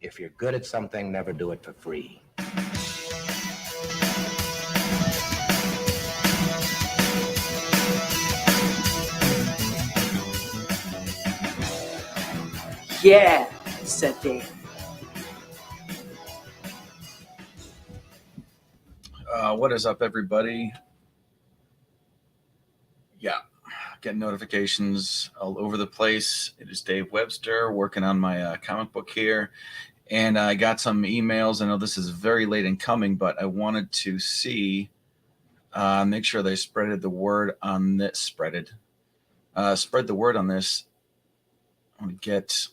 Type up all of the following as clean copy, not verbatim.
If you're good at something, never do it for free. Yeah, said Dave. What is up, everybody? Yeah, getting notifications all over the place. It is Dave Webster working on my comic book here. And I got some emails. I know this is very late in coming, but I wanted to see, make sure they spread the word on this. Spread the word on this. I want to get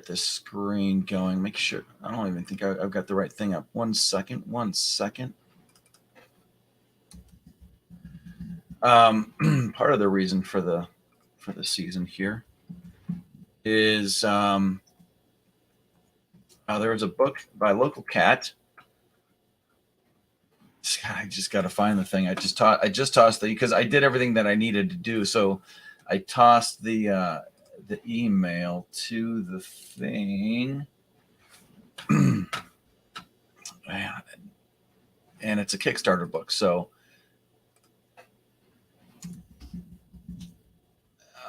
this screen going. Make sure. I don't even think I've got the right thing up. One second. Part of the reason for the season here is there was a book by Local Cat. I just got to find the thing. I just tossed the, because I did everything that I needed to do. So I tossed the email to the thing. And it's a Kickstarter book. So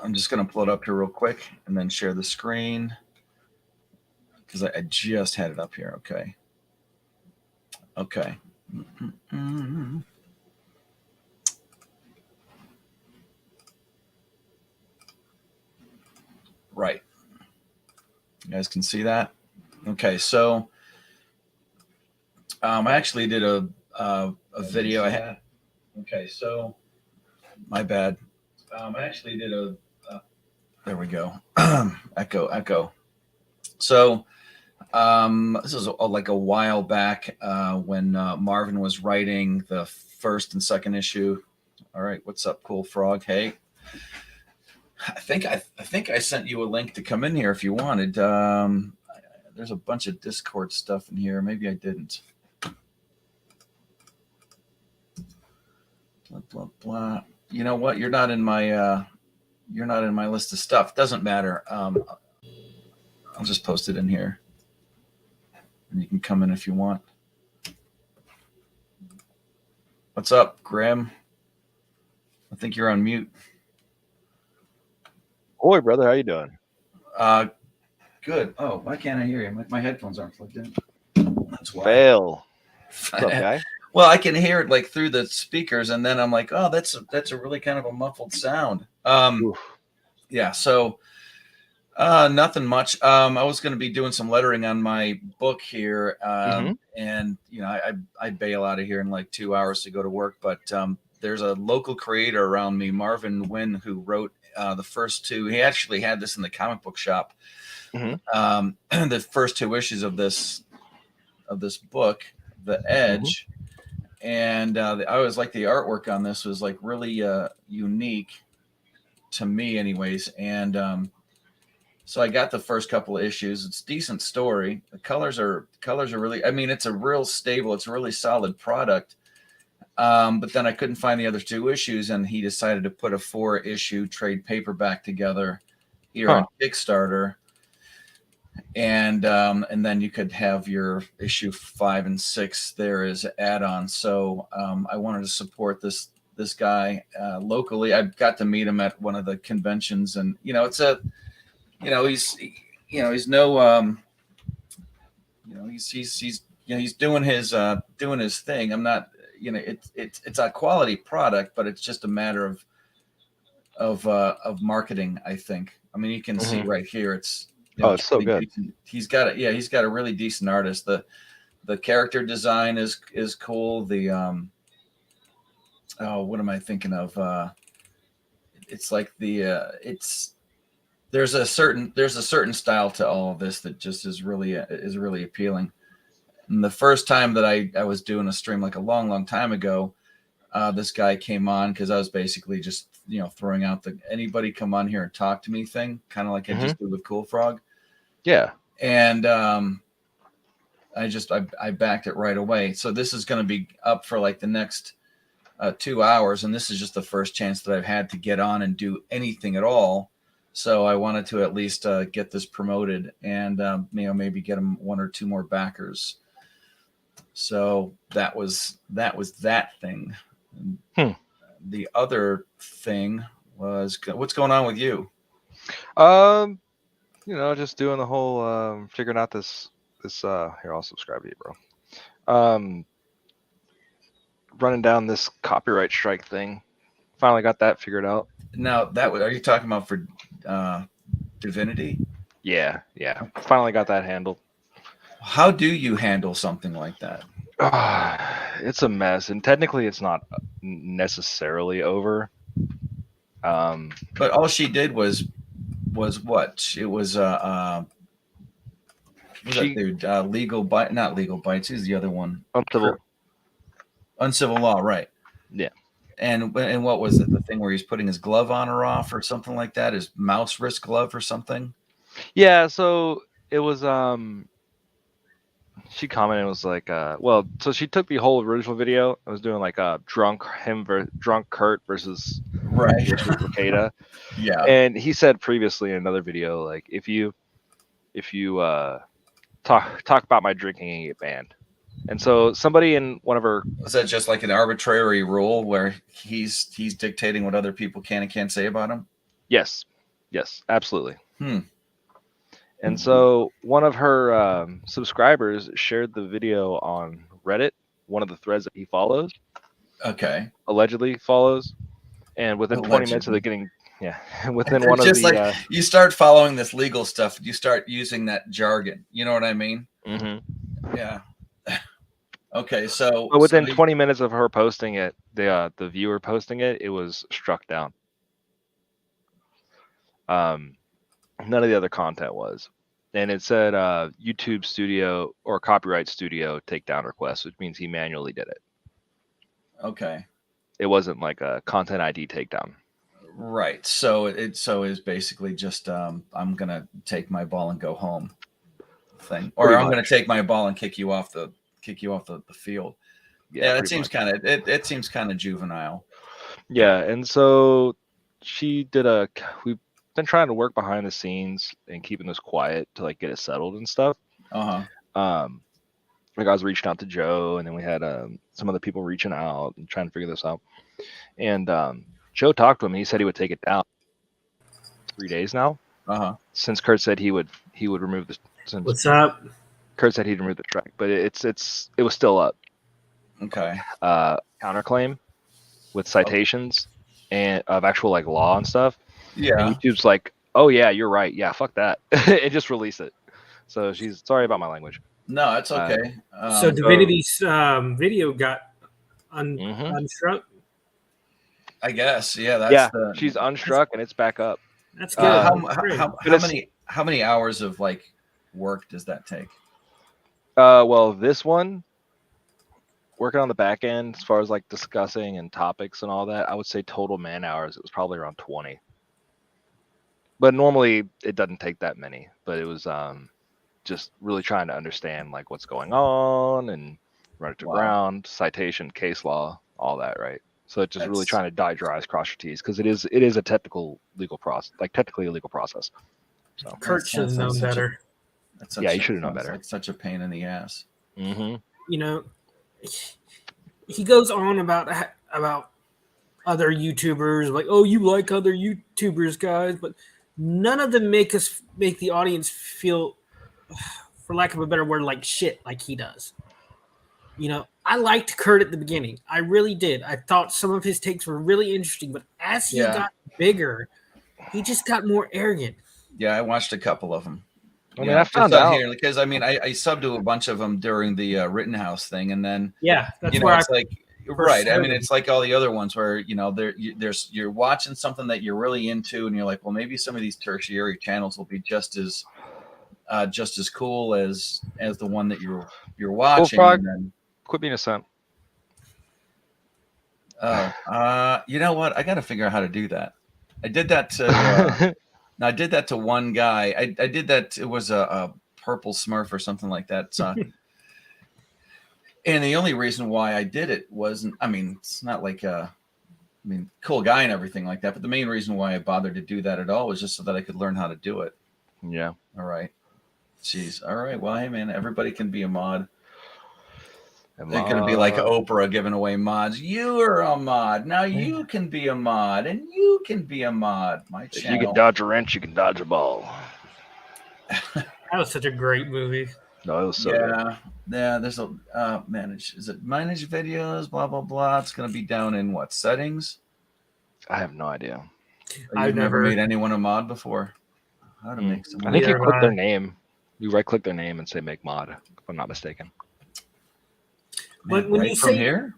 I'm just going to pull it up here real quick and then share the screen, because I just had it up here. Okay. Right. You guys can see that? Okay, so I actually did a video I had. Okay, so my bad. I actually did there we go. Echo. So this was like a while back when Marvin was writing the first and second issue. All right, what's up, Cool Frog? Hey, I think I sent you a link to come in here if you wanted. There's a bunch of Discord stuff in here. Maybe I didn't. Blah blah blah. You know what? You're not in my list of stuff. Doesn't matter. I'll just post it in here, and you can come in if you want. What's up, Graham? I think you're on mute. Boy, brother, how you doing? Good. Oh, why can't I hear you? My headphones aren't plugged in. That's why. Fail. What's up, guy? Well, I can hear it like through the speakers, and then I'm like, oh, that's a really kind of a muffled sound. Yeah. So nothing much. I was going to be doing some lettering on my book here, and I bail out of here in like 2 hours to go to work. But there's a local creator around me, Marvin Wynn, who wrote the first two. He actually had this in the comic book shop. The first two issues of this book, The Edge, and I always like the artwork on this was like really unique to me, anyways. And so I got the first couple of issues. It's a decent story. The colors are really. I mean, it's a real stable. It's a really solid product. But then I couldn't find the other two issues, and he decided to put a 4-issue trade paperback together here on Kickstarter. And then you could have your issue 5 and 6 there as add-on. So I wanted to support this guy locally. I got to meet him at one of the conventions, and it's a, he's no, he's doing his thing. I'm not, it's a quality product, but it's just a matter of marketing, I think. I mean, you can see right here, it's. It's so good. He's got a really decent artist. The character design is cool. The what am I thinking of? It's like there's a certain style to all of this that just is really appealing. And the first time that I was doing a stream like a long time ago, this guy came on because I was basically just throwing out the anybody come on here and talk to me thing, kind of like I just did with Cool Frog. Yeah. And I backed it right away. So this is going to be up for like the next 2 hours, and this is just the first chance that I've had to get on and do anything at all. So I wanted to at least get this promoted and maybe get him 1 or 2 more backers. So that was that thing. The other thing was, what's going on with you? Just doing the whole figuring out this here, I'll subscribe to you, bro. Running down this copyright strike thing. Finally got that figured out. Now are you talking about for Divinity? Yeah. Finally got that handled. How do you handle something like that? It's a mess, and technically it's not necessarily over. But all she did was what? It was legal bite, not legal bites. Who's the other one? Uncivil law, right? Yeah. And what was it? The thing where he's putting his glove on or off or something like that? His mouse wrist glove or something? Yeah. So it was she commented and was like, so she took the whole original video. I was doing like drunk Kurt versus right Takeda. Yeah. And he said previously in another video, like if you talk about my drinking and get banned. And so somebody in one of her, was that just like an arbitrary rule where he's dictating what other people can and can't say about him? Yes, absolutely. And so one of her subscribers shared the video on Reddit, one of the threads that he follows. Okay. Allegedly follows. And within 20 minutes of it getting, within one of just the... like you start following this legal stuff, you start using that jargon. You know what I mean? Mm-hmm. Yeah. Okay, so... But within 20 minutes of her posting it, the viewer posting it, it was struck down. None of the other content was. And it said YouTube studio or copyright studio takedown request, which means he manually did it. Okay. It wasn't like a content ID takedown. Right. So it is basically just I'm gonna take my ball and go home thing. Or Pretty I'm much. gonna take my ball and kick you off the field. Yeah, it seems kind of it seems kind of juvenile. Yeah, and so we've been trying to work behind the scenes and keeping this quiet to like get it settled and stuff. Uh-huh. Like I was reaching out to Joe, and then we had some other people reaching out and trying to figure this out. And Joe talked to him, and he said he would take it down 3 days now. Uh-huh. Since Kurt said he would remove the. What's up? Kurt said he'd remove the strike, but it was still up. Okay. Counterclaim with citations and of actual like law and stuff. Yeah. And YouTube's like, oh yeah, you're right. Yeah, fuck that. It just released it. So she's sorry about my language. No, that's okay. So Divinity's video got unstruck. I guess, yeah. She's unstruck and it's back up. That's good. How many hours of like work does that take? Well, this one, working on the back end as far as like discussing and topics and all that, I would say total man hours, it was probably around 20. But normally it doesn't take that many. But it was just really trying to understand like what's going on and run it to ground, citation, case law, all that, right? So it's just really trying to dot your I's, cross your T's, because it is a technically a legal process. So Kurt should have known better. He should have known better. It's such a pain in the ass. Mm-hmm. You know, he goes on about other YouTubers, like, oh, you like other YouTubers, guys, but none of them make the audience feel, for lack of a better word, like shit, like he does. You know, I liked Kurt at the beginning. I really did. I thought some of his takes were really interesting, but as he got bigger, he just got more arrogant. Yeah, I watched a couple of them. I mean, I found out here because I subbed to a bunch of them during the Rittenhouse thing, and then that's where it's like right. I mean, it's like all the other ones where you're watching something that you're really into, and you're like, well, maybe some of these tertiary channels will be just as cool as the one that you're watching. Well, and then, quit being a simp. You know what? I got to figure out how to do that. I did that to. I did that to one guy. I did that. It was a purple Smurf or something like that. And the only reason why I did it wasn't. I mean, it's not like I mean, cool guy and everything like that. But the main reason why I bothered to do that at all was just so that I could learn how to do it. Yeah. All right. Jeez. All right. Well, hey, man, everybody can be a mod. They're going to be like Oprah giving away mods. You are a mod. Now you can be a mod, and you can be a mod. My If channel. you can dodge a wrench, you can dodge a ball. That was such a great movie. No, it was so good. Yeah. There's a manage videos, blah blah blah. It's going to be down in what settings? I have no idea. You've never made anyone a mod before. How to make some? I think you Neither click have their I. name. You right click their name and say make mod, if I'm not mistaken. Man, When right you from say here,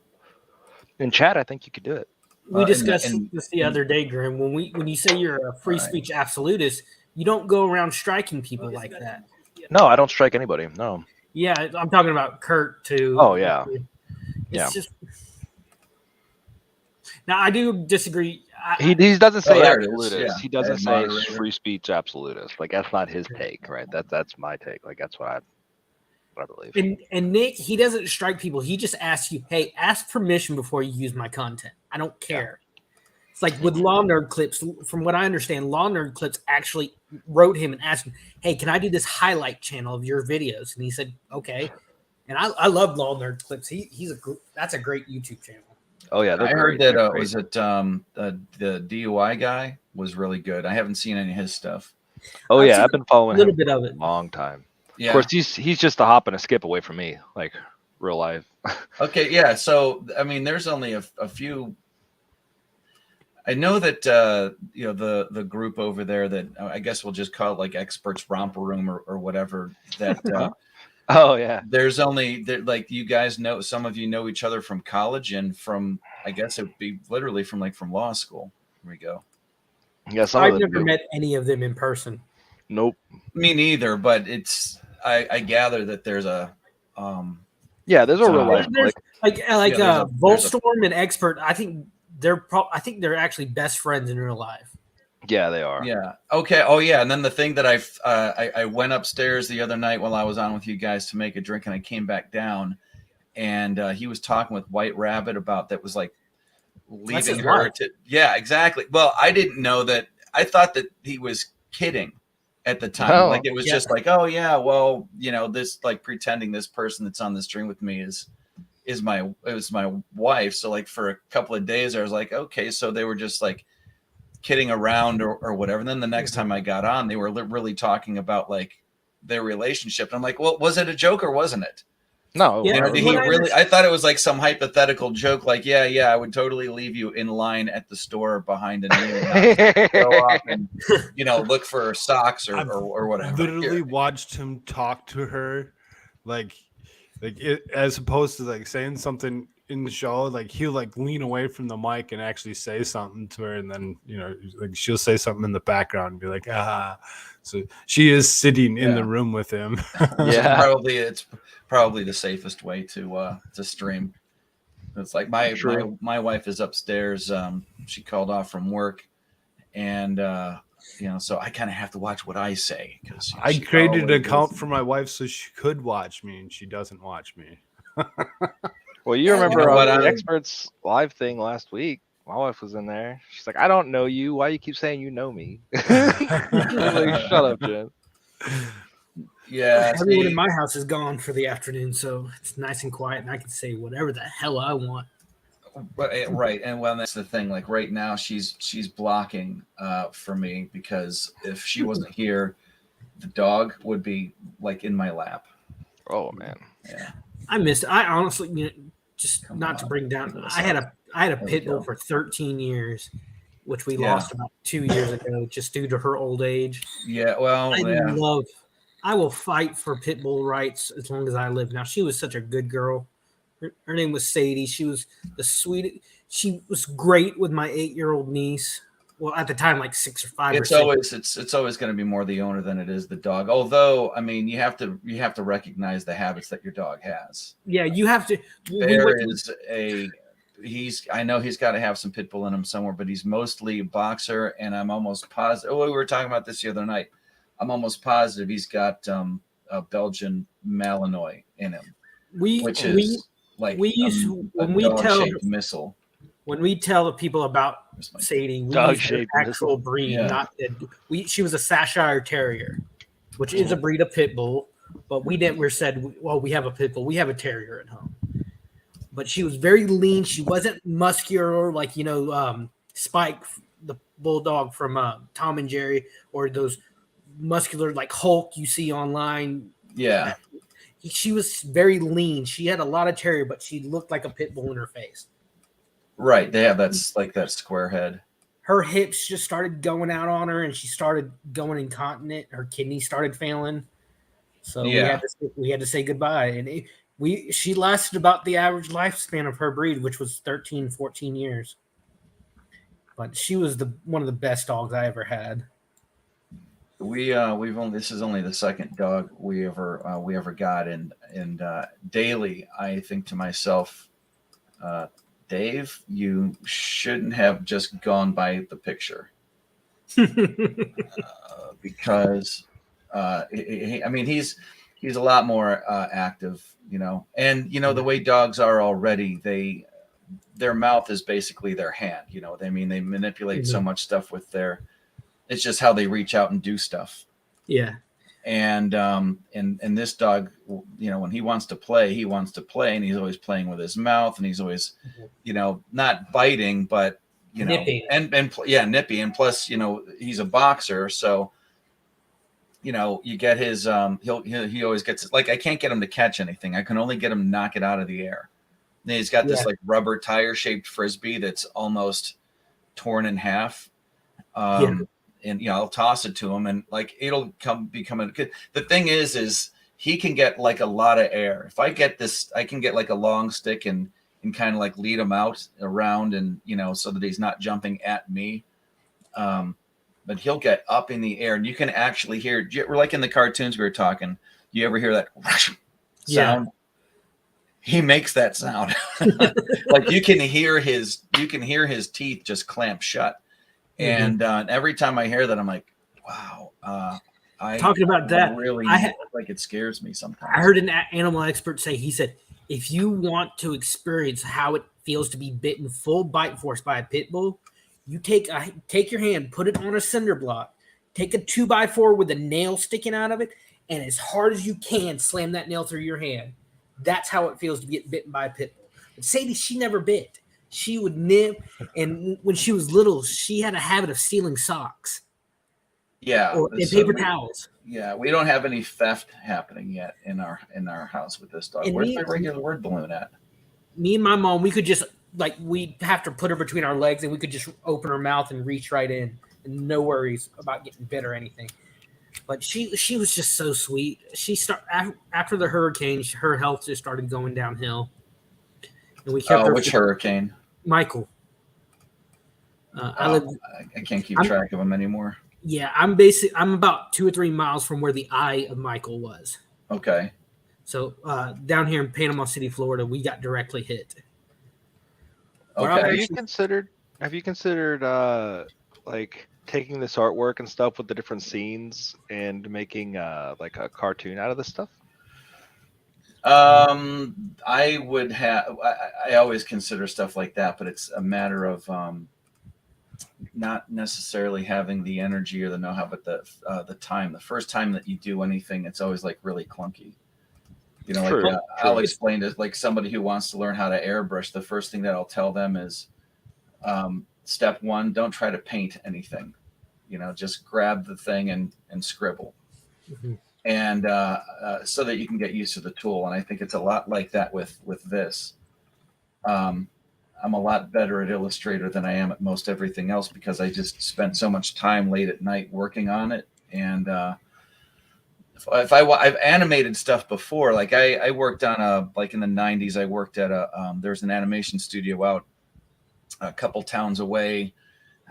In chat, I think you could do it. we discussed in- this the other day, Grim. When you say you're a free All right. speech absolutist, you don't go around striking people like that. No, I don't strike anybody. No. Yeah, I'm talking about Kurt too. Oh, yeah. It's Yeah. just now I do disagree. He doesn't say there it is. absolutist. Yeah. He doesn't Add say moderator. free speech absolutist. Like that's not his take, right? That's my take. Like that's what I believe. And Nick, he doesn't strike people. He just asks you, "Hey, ask permission before you use my content." I don't care. It's like with Law Nerd Clips. From what I understand, Law Nerd Clips actually wrote him and asked him, "Hey, can I do this highlight channel of your videos?" And he said, "Okay." And I love Law Nerd Clips. That's a great YouTube channel. Oh yeah, I heard that was it the DUI guy was really good. I haven't seen any of his stuff. Oh I've yeah, seen I've been following a little him bit of for it. a long time. Yeah. Of course, he's just a hop and a skip away from me, like real life. Okay, yeah. So I mean, there's only a few. I know that the group over there that I guess we'll just call it like Experts Romper Room or whatever. That Oh yeah, there's only like you guys know, some of you know each other from college and from I guess it'd be literally from law school. Here we go. yeah. Some I've of them never do. met any of them in person. Nope. Me neither, but it's I gather that there's a Yeah, there's a real life There's- click. Like there's a- Volstorm and Expert. I think they're actually best friends in real life. Yeah, they are. Yeah. Okay. Oh, yeah. And then the thing that I went upstairs the other night while I was on with you guys to make a drink, and I came back down, and he was talking with White Rabbit about that was like That's leaving his her wife. to. Yeah, exactly. Well, I didn't know that. I thought that he was kidding at the time. Oh. Like it was just like, oh yeah, well, this like pretending this person that's on the stream with me is my wife. So like for a couple of days, I was like, okay, so they were just like kidding around or whatever. And then the next time I got on, they were really talking about like their relationship. And I'm like, well, was it a joke or wasn't it? No. Yeah, Did he really? I thought it was like some hypothetical joke. Like, yeah, I would totally leave you in line at the store behind an email. Go off and look for socks or whatever. Literally watched him talk to her, like as opposed to like saying something in the show. Like he'll like lean away from the mic and actually say something to her, and then like she'll say something in the background and be like, ah. So she is sitting in the room with him. Yeah. It's probably the safest way to stream. It's like my wife is upstairs. She called off from work, and so I kind of have to watch what I say because I created an account for my wife so she could watch me, and she doesn't watch me. Well, you remember know what, on the I- Experts live thing last week? My wife was in there. She's like, I don't know you. Why you keep saying you know me? Like, shut up, Jen. Yeah, Everyone in my house is gone for the afternoon, so it's nice and quiet, and I can say whatever the hell I want. right. And well, that's the thing. Like right now, she's blocking for me because if she wasn't here, the dog would be like in my lap. Oh man. Yeah. I honestly, just Come not to on. bring down. I had a we pit bull go. for 13 years, which we Yeah. lost about 2 years ago, just due to her old age. Yeah. Well. I will fight for pit bull rights as long as I live. Now, she was such a good girl. Her name was Sadie. She was the sweetest. She was great with my 8-year-old niece. Well, at the time, like 6 or 5 It's or 6. it's always going to be more the owner than it is the dog. Although, I mean, you have to recognize the habits that your dog has. Yeah, you have to. I know he's got to have some pit bull in him somewhere, but he's mostly a boxer, and I'm almost positive. Oh, we were talking about this the other night. I'm almost positive he's got a Belgian Malinois in him, which is like we used a when we tell dog-shaped missile. when we tell people about Where's my- Sadie, we Dog use her shaped actual missile. breed, Yeah. not she was a Sashire Terrier, which is a breed of pit bull. But we never said, well, we have a pit bull. We have a terrier at home. But she was very lean. She wasn't muscular like, Spike, the bulldog from Tom and Jerry, or those muscular like Hulk you see online. Yeah. She was very lean. She had a lot of terrier, but she looked like a pit bull in her face. Right. They have that's like that square head. Her hips just started going out on her, and she started going incontinent. Her kidneys started failing. So Yeah. we had to say goodbye. And she lasted about the average lifespan of her breed, which was 13, 14 years. But she was one of the best dogs I ever had. This is only the second dog we ever got, and daily I think to myself, Dave, you shouldn't have just gone by the picture, because he's a lot more active, and the way dogs are already, their mouth is basically their hand, they manipulate so much stuff with it's just how they reach out and do stuff. Yeah. And this dog, when he wants to play, and he's always playing with his mouth, and he's always, not biting, but Nipping. and nippy, and plus, he's a boxer, so you get his he always gets it. Like, I can't get him to catch anything. I can only get him to knock it out of the air. And he's got this like rubber tire shaped frisbee that's almost torn in half. And I'll toss it to him, and like it'll become good. The thing is he can get like a lot of air. If I get this, I can get like a long stick and kind of like lead him out around, and so that he's not jumping at me. But he'll get up in the air, and you can actually hear. We're like in the cartoons we were talking. You ever hear that sound? Yeah. He makes that sound. Like you can hear his teeth just clamp shut. And every time I hear that, I'm like, wow. Talking about that, really like it scares me sometimes. I heard an animal expert say, he said, if you want to experience how it feels to be bitten full bite force by a pit bull, you take your hand, put it on a cinder block, take a 2x4 with a nail sticking out of it, and as hard as you can, slam that nail through your hand. That's how it feels to get bitten by a pit bull. But Sadie, she never bit. She would nip, and when she was little, she had a habit of stealing socks. Yeah, and paper towels. Yeah, we don't have any theft happening yet in our house with this dog. Where's my regular word balloon at? Me and my mom, we could just we'd have to put her between our legs, and we could just open her mouth and reach right in, and no worries about getting bit or anything. But she was just so sweet. After the hurricane, her health just started going downhill. And we kept her. Which hurricane? Michael. I can't keep track of them anymore. Yeah, I'm about 2 or 3 miles from where the eye of Michael was. Okay. So down here in Panama City, Florida, we got directly hit. Okay. Have you considered like taking this artwork and stuff with the different scenes and making like a cartoon out of this stuff? I would have. I always consider stuff like that, but it's a matter of not necessarily having the energy or the know-how, but the time. The first time that you do anything, it's always like really clunky. True. I'll explain to like somebody who wants to learn how to airbrush. The first thing that I'll tell them is, step one: don't try to paint anything. Just grab the thing and scribble. Mm-hmm. And so that you can get used to the tool. And I think it's a lot like that with this. I'm a lot better at Illustrator than I am at most everything else because I just spent so much time late at night working on it. And I've animated stuff before, like I worked on like in the 90s, I worked at there's an animation studio out a couple towns away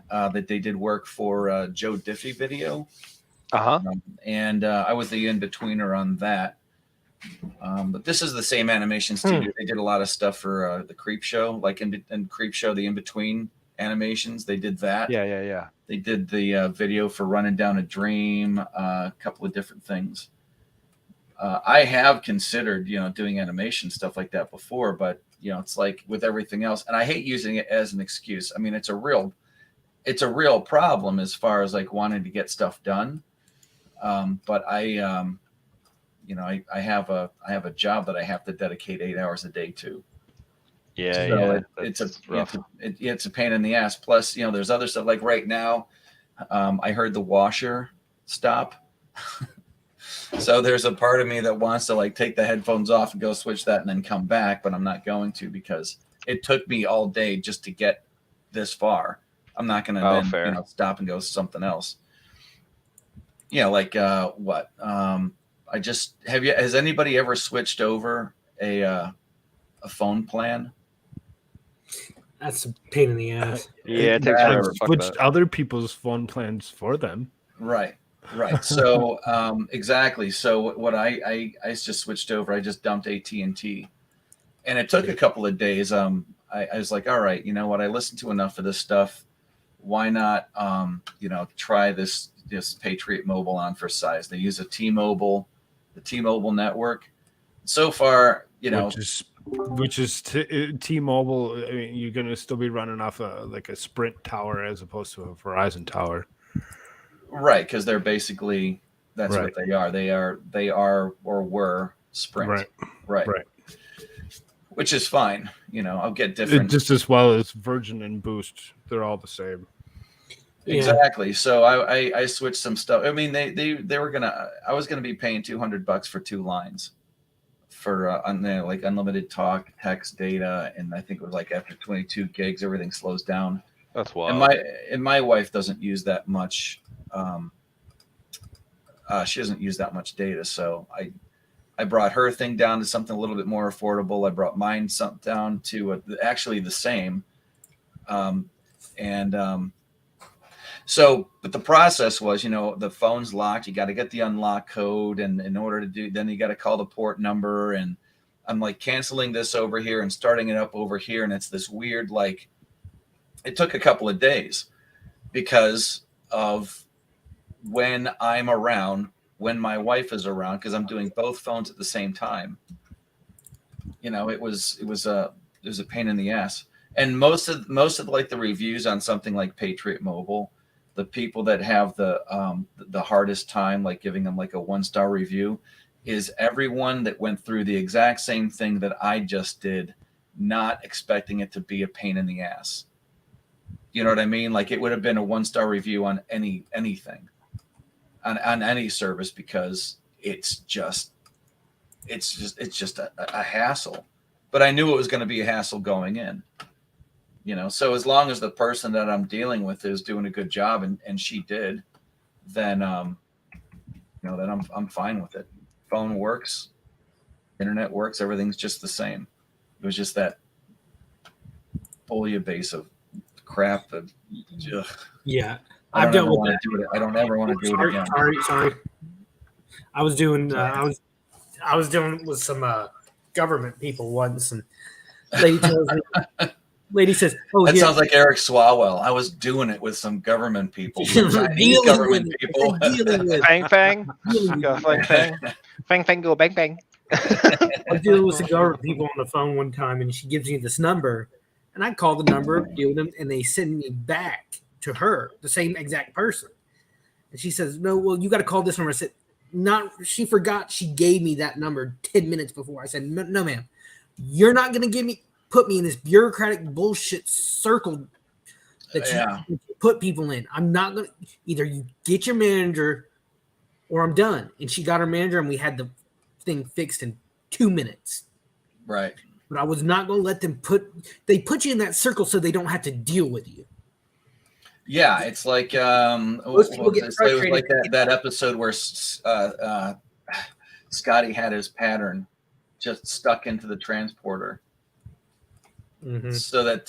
that they did work for Joe Diffie Video. And I was the in-betweener on that. But this is the same animation studio. They did a lot of stuff for the Creep Show, like in Creep Show, the in-between animations. They did that. Yeah. They did the video for Running Down a Dream, a couple of different things. I have considered, doing animation stuff like that before, but You know, it's like with everything else, and I hate using it as an excuse. I mean, it's a real problem as far as like wanting to get stuff done. But I have a job that I have to dedicate 8 hours a day to. Yeah, So yeah. it's rough. a pain in the ass. Plus, you know, there's other stuff like right now. I heard the washer stop. So there's a part of me that wants to like take the headphones off and go switch that and then come back, but I'm not going to because it took me all day just to get this far. I'm not going to then fair. stop and go something else. Yeah, like what? Has anybody ever switched over a phone plan? That's a pain in the ass. Yeah, it takes I've forever. Fuck switched that. other people's phone plans for them. Right. So exactly. So what I just switched over. I just dumped AT&T, and it took a couple of days. I was like, all right, you know what? I listened to enough of this stuff. Why not try this Patriot Mobile on for size? They use the T-Mobile network. So far, which is T-Mobile. I mean, you're going to still be running off a Sprint tower as opposed to a Verizon tower. Right, because they're basically that's Right. what they are. They are or were Sprint. Right. Which is fine. You know, I'll get different. Just as well as Virgin and Boost, they're all the same. Exactly. So I switched some stuff. I mean, they were I was gonna be paying $200 for 2 lines for like unlimited talk, text, data, and I think it was like after 22 gigs, everything slows down. That's wild. And my wife doesn't use that much. She doesn't use that much data, so I brought her thing down to something a little bit more affordable. I brought mine down to actually the same. So, but the process was, the phone's locked. You got to get the unlock code, and in order to do, then you got to call the port number. And I'm like canceling this over here and starting it up over here, and it's this weird like. It took a couple of days because of when I'm around, when my wife is around, because I'm doing both phones at the same time. It was a pain in the ass. And most of like the reviews on something like Patriot Mobile, the people that have the hardest time, like giving them like a 1-star review, is everyone that went through the exact same thing that I just did, not expecting it to be a pain in the ass. You know what I mean? Like it would have been a 1-star review on anything, on any service, because it's just a hassle. But I knew it was going to be a hassle going in. So as long as the person that I'm dealing with is doing a good job, and she did, then then I'm fine with it. Phone works, internet works, everything's just the same. It was just that base of crap that Yeah, I I've don't dealt ever with want that. to do it. I don't ever want to do it again. Sorry. I was doing. I was dealing with some government people once, and lady says, "Oh, That here, sounds like Eric Swalwell. I was doing it with some government people. Some Chinese Dealing government with it. people. Dealing with it. Fang fang. Dealing Go with fang fang. Fang fang go bang bang. I was dealing with some government people on the phone one time, and she gives me this number, and I call the number, deal with them, and they send me back to her, the same exact person. And she says, "No, well, you got to call this number." I said, "Not." She forgot she gave me that number 10 minutes before. I said, "No, ma'am, you're not going to put me in this bureaucratic bullshit circle that you put people in. I'm not going to. Either you get your manager, or I'm done." And she got her manager, and we had the thing fixed in 2 minutes. Right. But I was not going to let them put you in that circle so they don't have to deal with you. Yeah, it's like Most people get it was frustrated. like that episode where Scotty had his pattern just stuck into the transporter, so that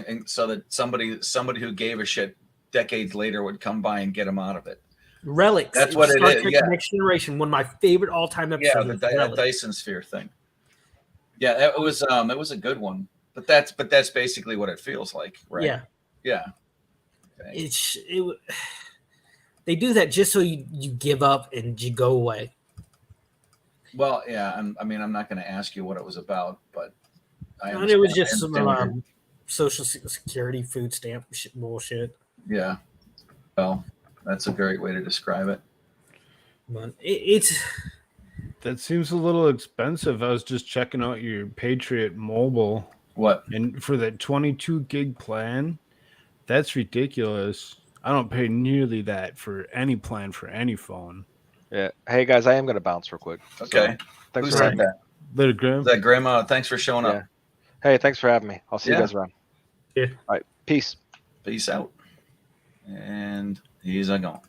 and so that somebody who gave a shit decades later would come by and get him out of it. Relics. That's what it is. Yeah. Next Generation, one of my favorite all-time episodes. Yeah, the Dyson Sphere thing. Yeah, it was a good one. But that's basically what it feels like, right? Yeah. Yeah. Okay. They do that just so you give up and you go away. Well, yeah. I'm not going to ask you what it was about, but And it was I just some understand what you're- social security food stamp bullshit. yeah. Well, that's a great way to describe it. But it's That seems a little expensive. I was just checking out your Patriot Mobile, What? and for that 22 gig plan, that's ridiculous. I don't pay nearly that for any plan for any phone. Yeah. Hey guys, I am gonna bounce real quick. So, Okay. thanks Who for having said me. that? Little Is Grim. that Grandma? Thanks for showing Yeah. up. Hey, thanks for having me. I'll see you Yeah. guys around. Yeah. All right. Peace. Peace out. And he's gone.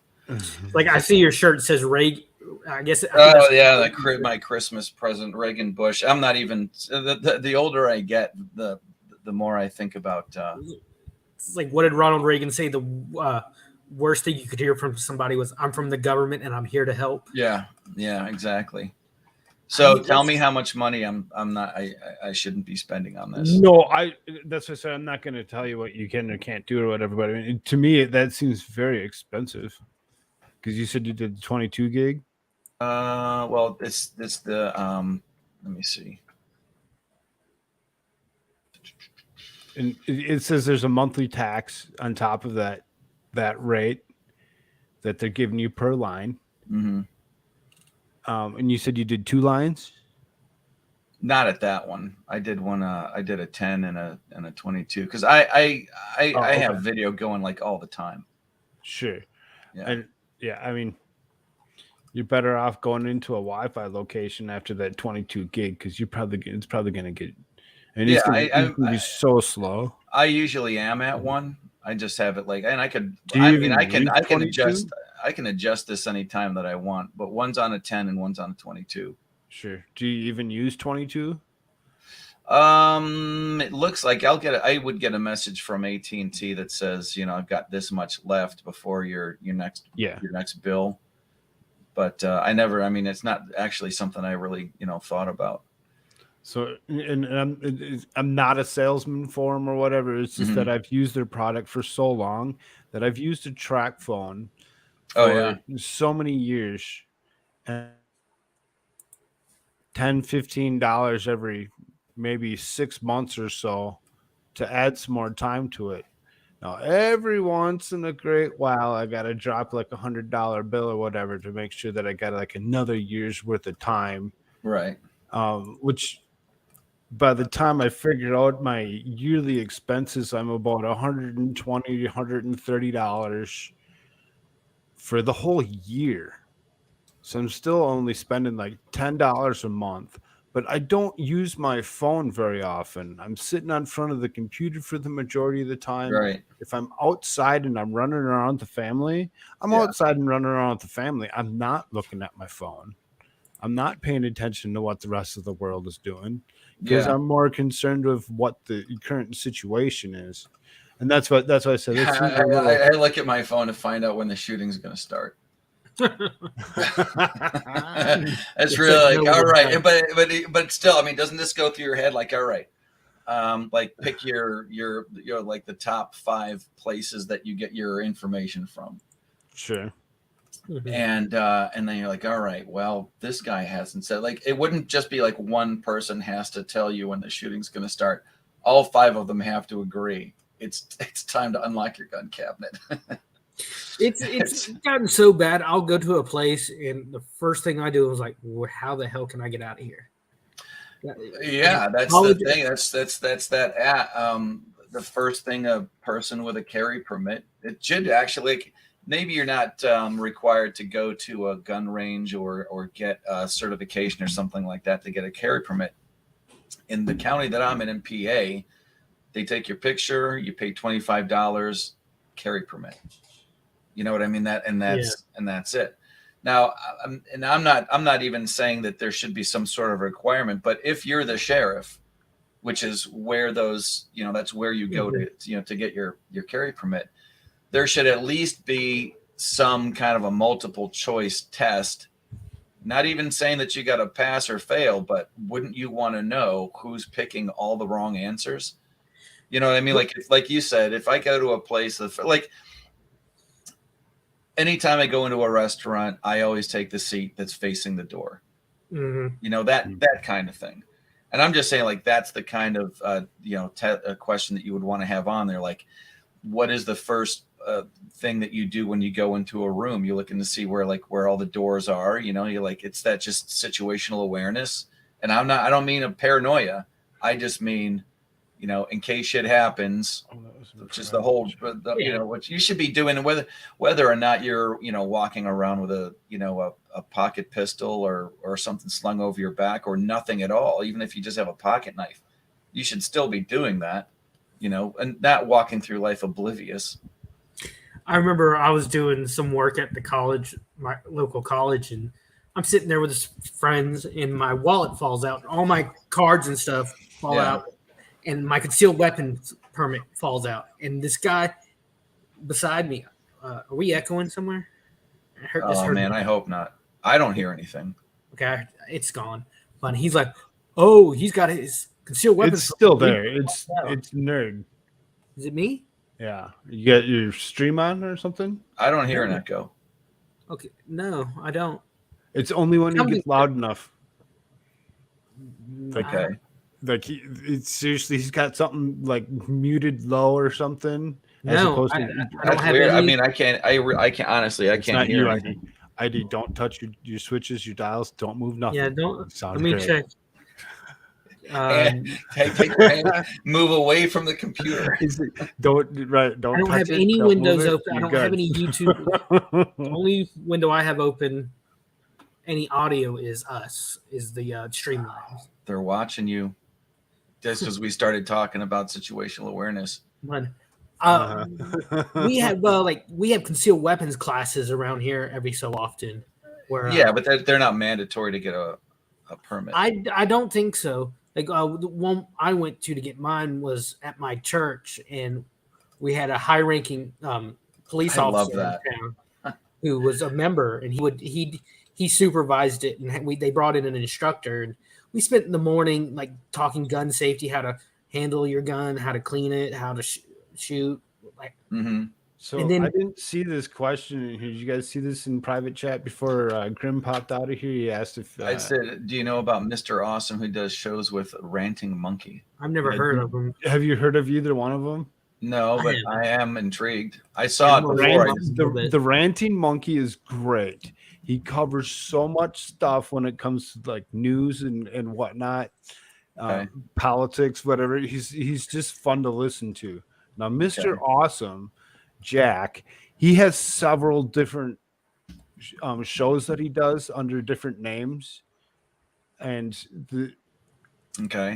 like I see your shirt says Reagan. I guess. Oh yeah, my Christmas present, Reagan Bush. I'm not even. The older I get, the more I think about. It's like, what did Ronald Reagan say? The worst thing you could hear from somebody was, "I'm from the government and I'm here to help." Yeah, exactly. So mean, tell me how much money I shouldn't be spending on this. No, that's what I said. I'm not going to tell you what you can or can't do or whatever. But I mean, to me, that seems very expensive because you said you did 22 gig. Well, it's the let me see. And it says there's a monthly tax on top of that rate that they're giving you per line. Mm-hmm. And you said you did 2 lines. Not at that one. I did one. I did a 10 and a 22 because I have video going like all the time. Sure. Yeah. And I mean, you're better off going into a Wi-Fi location after that 22 gig because it's probably going to get. And it's going to be so slow. I usually am at one. I just have it like, and I could. Do you I even mean, I can use 22? adjust. I can adjust this anytime that I want. But one's on a 10 and one's on a 22. Sure. Do you even use 22? It looks like I would get a message from AT&T that says, I've got this much left before your next bill. But I never. I mean, it's not actually something I really thought about. So, and I'm not a salesman for them or whatever. It's just that I've used their product for so long that I've used a track phone for so many years, and $10-15 every maybe 6 months or so to add some more time to it. Now, every once in a great while, I got to drop like $100 bill or whatever to make sure that I got like another year's worth of time. Right. Which by the time I figured out my yearly expenses, I'm about $120, $130 for the whole year. So I'm still only spending like $10 a month, but I don't use my phone very often. I'm sitting on front of the computer for the majority of the time. Right. If I'm outside and I'm running around with the family, I'm outside and running around with the family. I'm not looking at my phone. I'm not paying attention to what the rest of the world is doing because I'm more concerned with what the current situation is. And that's what I said. I look at my phone to find out when the shooting's going to start. That's really like, all right. But still, I mean, doesn't this go through your head? Like, all right, like pick your like the top 5 places that you get your information from. Sure. And then you're like, all right, well, this guy hasn't said, like, it wouldn't just be like one person has to tell you when the shooting's going to start. All 5 of them have to agree. It's time to unlock your gun cabinet. It's gotten so bad. I'll go to a place and the first thing I do is like, well, how the hell can I get out of here? Yeah, that's the thing. That's that. The first thing, a person with a carry permit, it should actually, like, maybe you're not required to go to a gun range or get a certification or something like that to get a carry permit. In the county that I'm in PA, they take your picture, you pay $25, carry permit. You know what I mean? That's it. Now, I'm not even saying that there should be some sort of requirement, but if you're the sheriff, which is where those, that's where you go to get your carry permit, there should at least be some kind of a multiple choice test. Not even saying that you got to pass or fail, but wouldn't you want to know who's picking all the wrong answers? You know what I mean? Like you said, if I go to a place like anytime I go into a restaurant, I always take the seat that's facing the door. Mm-hmm. That kind of thing. And I'm just saying, like, that's the kind of a question that you would want to have on there. Like, what is the first thing that you do when you go into a room? You're looking to see where all the doors are. You're like, it's that just situational awareness. And I don't mean a paranoia. I just mean, in case shit happens, which is the whole, what you should be doing, whether or not you're, walking around with a pocket pistol or something slung over your back or nothing at all. Even if you just have a pocket knife, you should still be doing that, and not walking through life oblivious. I remember I was doing some work at the college, my local college, and I'm sitting there with his friends, and my wallet falls out. All my cards and stuff fall out, and my concealed weapons permit falls out. And this guy beside me, are we echoing somewhere? I hope not. I don't hear anything. Okay, it's gone. But he's like, oh, he's got his concealed weapons. It's still there. It's nerd. Is it me? Yeah. You got your stream on or something? I don't hear an echo. Okay, no, I don't. It's only when he gets loud enough. Okay. Like seriously, he's got something like muted low or something. No, I That's weird. I mean, I can't honestly, I can't hear you, anything. ID, don't touch your switches, your dials, don't move nothing. Yeah, don't. Sound Let me great. check. Take your hand, move away from the computer. Don't I don't touch have it, any don't windows move it, open. I you're don't good. have any YouTube. The only window I have open, any audio is the Streamlabs. They're watching you. Just because we started talking about situational awareness. But we have concealed weapons classes around here every so often. Where but they're not mandatory to get a permit. I don't think so. Like the one I went to get mine was at my church, and we had a high-ranking police officer in town who was a member, and he supervised it, and they brought in an instructor, and we spent the morning like talking gun safety, how to handle your gun, how to clean it, how to shoot. Like, So and then, I didn't see this question in here. Did you guys see this in private chat before Grim popped out of here? He asked if I said, do you know about Mr. Awesome who does shows with Ranting Monkey? I've never heard of him. Have you heard of either one of them? No, but I am intrigued. I saw it before. The Ranting Monkey is great. He covers so much stuff when it comes to like news and whatnot, politics, whatever. He's just fun to listen to. Now, Mr. Awesome, Jack, he has several different shows that he does under different names, and the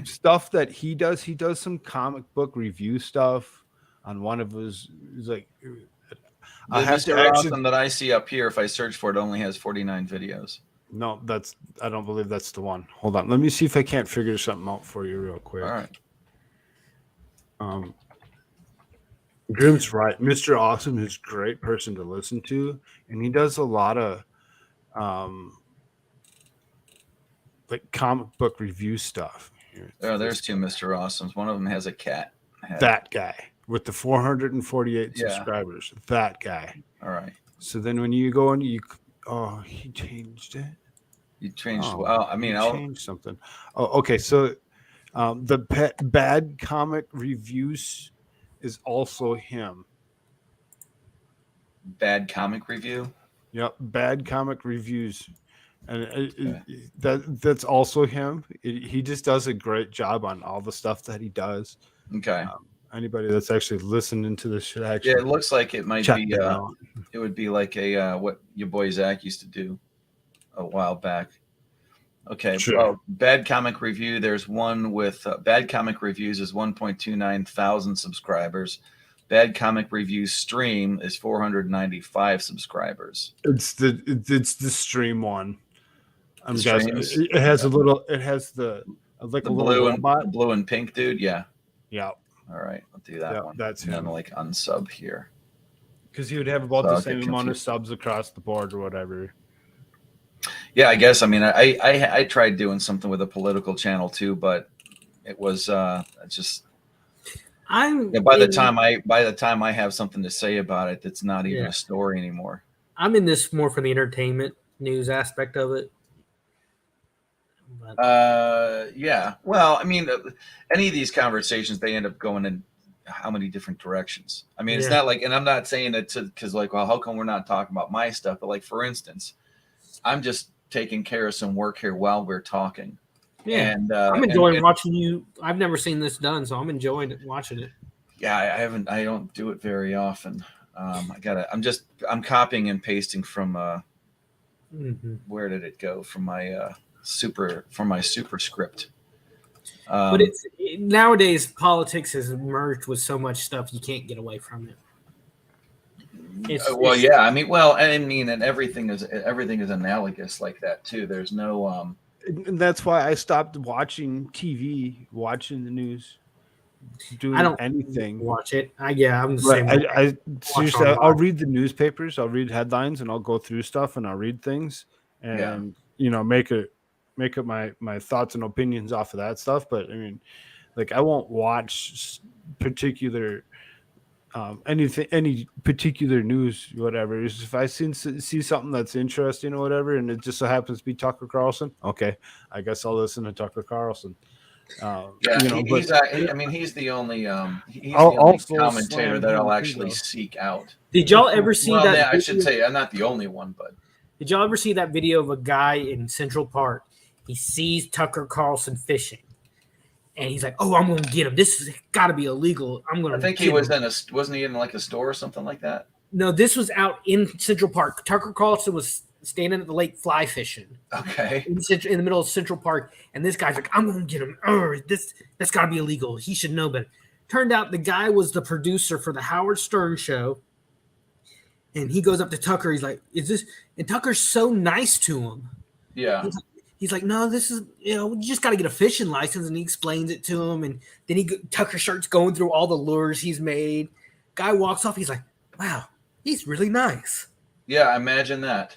stuff that he does some comic book review stuff on one of his like. Mr. Awesome that I see up here, if I search for it, only has 49 videos. No, I don't believe that's the one. Hold on, let me see if I can't figure something out for you real quick. All right. Grim's right. Mr. Awesome is a great person to listen to, and he does a lot of like comic book review stuff. There's two Mr. Awesomes. One of them has a cat. That guy with the 448 subscribers. That guy. All right. So then when you go and he changed it. You changed. Well, I mean, I'll change something. Oh, okay. So the bad comic reviews is also him. Bad comic review. Yep, bad comic reviews, and that's also him. He just does a great job on all the stuff that he does. Okay. Anybody that's actually listening to this should actually. Yeah, it looks like it might be. It would be like a what your boy Zach used to do a while back. Okay. Sure. Well, bad comic review. There's one with bad comic reviews is 1.29 thousand subscribers. Bad comic review stream is 495 subscribers. It's the stream one. I'm guessing it has a little. It has the blue and pink dude. Yeah. Yeah. All right, I'll do that one. That's him. And then like unsub here because he would have about the same amount of subs across the board or whatever. Yeah, I guess. I mean, I tried doing something with a political channel too, but it was just. By the time I have something to say about it, it's not even a story anymore. I'm in this more for the entertainment news aspect of it. But Yeah. Well, I mean, any of these conversations, they end up going in how many different directions. I mean, it's Yeah. not like, and I'm not saying that because like, well, how come we're not talking about my stuff? But like, for instance, I'm just taking care of some work here while we're talking. yeah, And I'm enjoying watching you. I've never seen this done, so I'm enjoying it, watching it. yeah, I don't do it very often. I'm copying and pasting from Mm-hmm. where did it go from my superscript. But nowadays politics has merged with so much stuff you can't get away from it. Yeah, I mean, and everything is analogous like that too. There's no And that's why I stopped watching TV, watching the news, doing I don't anything. watch it. I'm the Right. same way. I seriously, online. I'll read the newspapers, I'll read headlines, and I'll go through stuff, and I'll read things, and make up my thoughts and opinions off of that stuff. But I mean, like, I won't watch particular any particular news, whatever. If I see something that's interesting or whatever, and it just so happens to be Tucker Carlson, okay, I guess I'll listen to Tucker Carlson. he's the only I'll commentator slam that I'll him actually too, seek out. Did y'all ever see Well, that? I should say I'm not the only one, but Did y'all ever see that video of a guy in Central Park? He sees Tucker Carlson fishing, and he's like, "Oh, I'm gonna get him. This has got to be illegal. I'm gonna." I think get him." wasn't he in like a store or something like that? No, this was out in Central Park. Tucker Carlson was standing at the lake fly fishing Okay. in the middle of Central Park, and this guy's like, "I'm gonna get him. That's got to be illegal. He should know." But turned out the guy was the producer for the Howard Stern show, and he goes up to Tucker. He's like, "Is this?" And Tucker's so nice to him. Yeah. He's like, "No, this is, you just got to get a fishing license," and he explains it to him, and then Tucker starts going through all the lures he's made. Guy walks off. He's like, "Wow, he's really nice." Yeah, imagine that.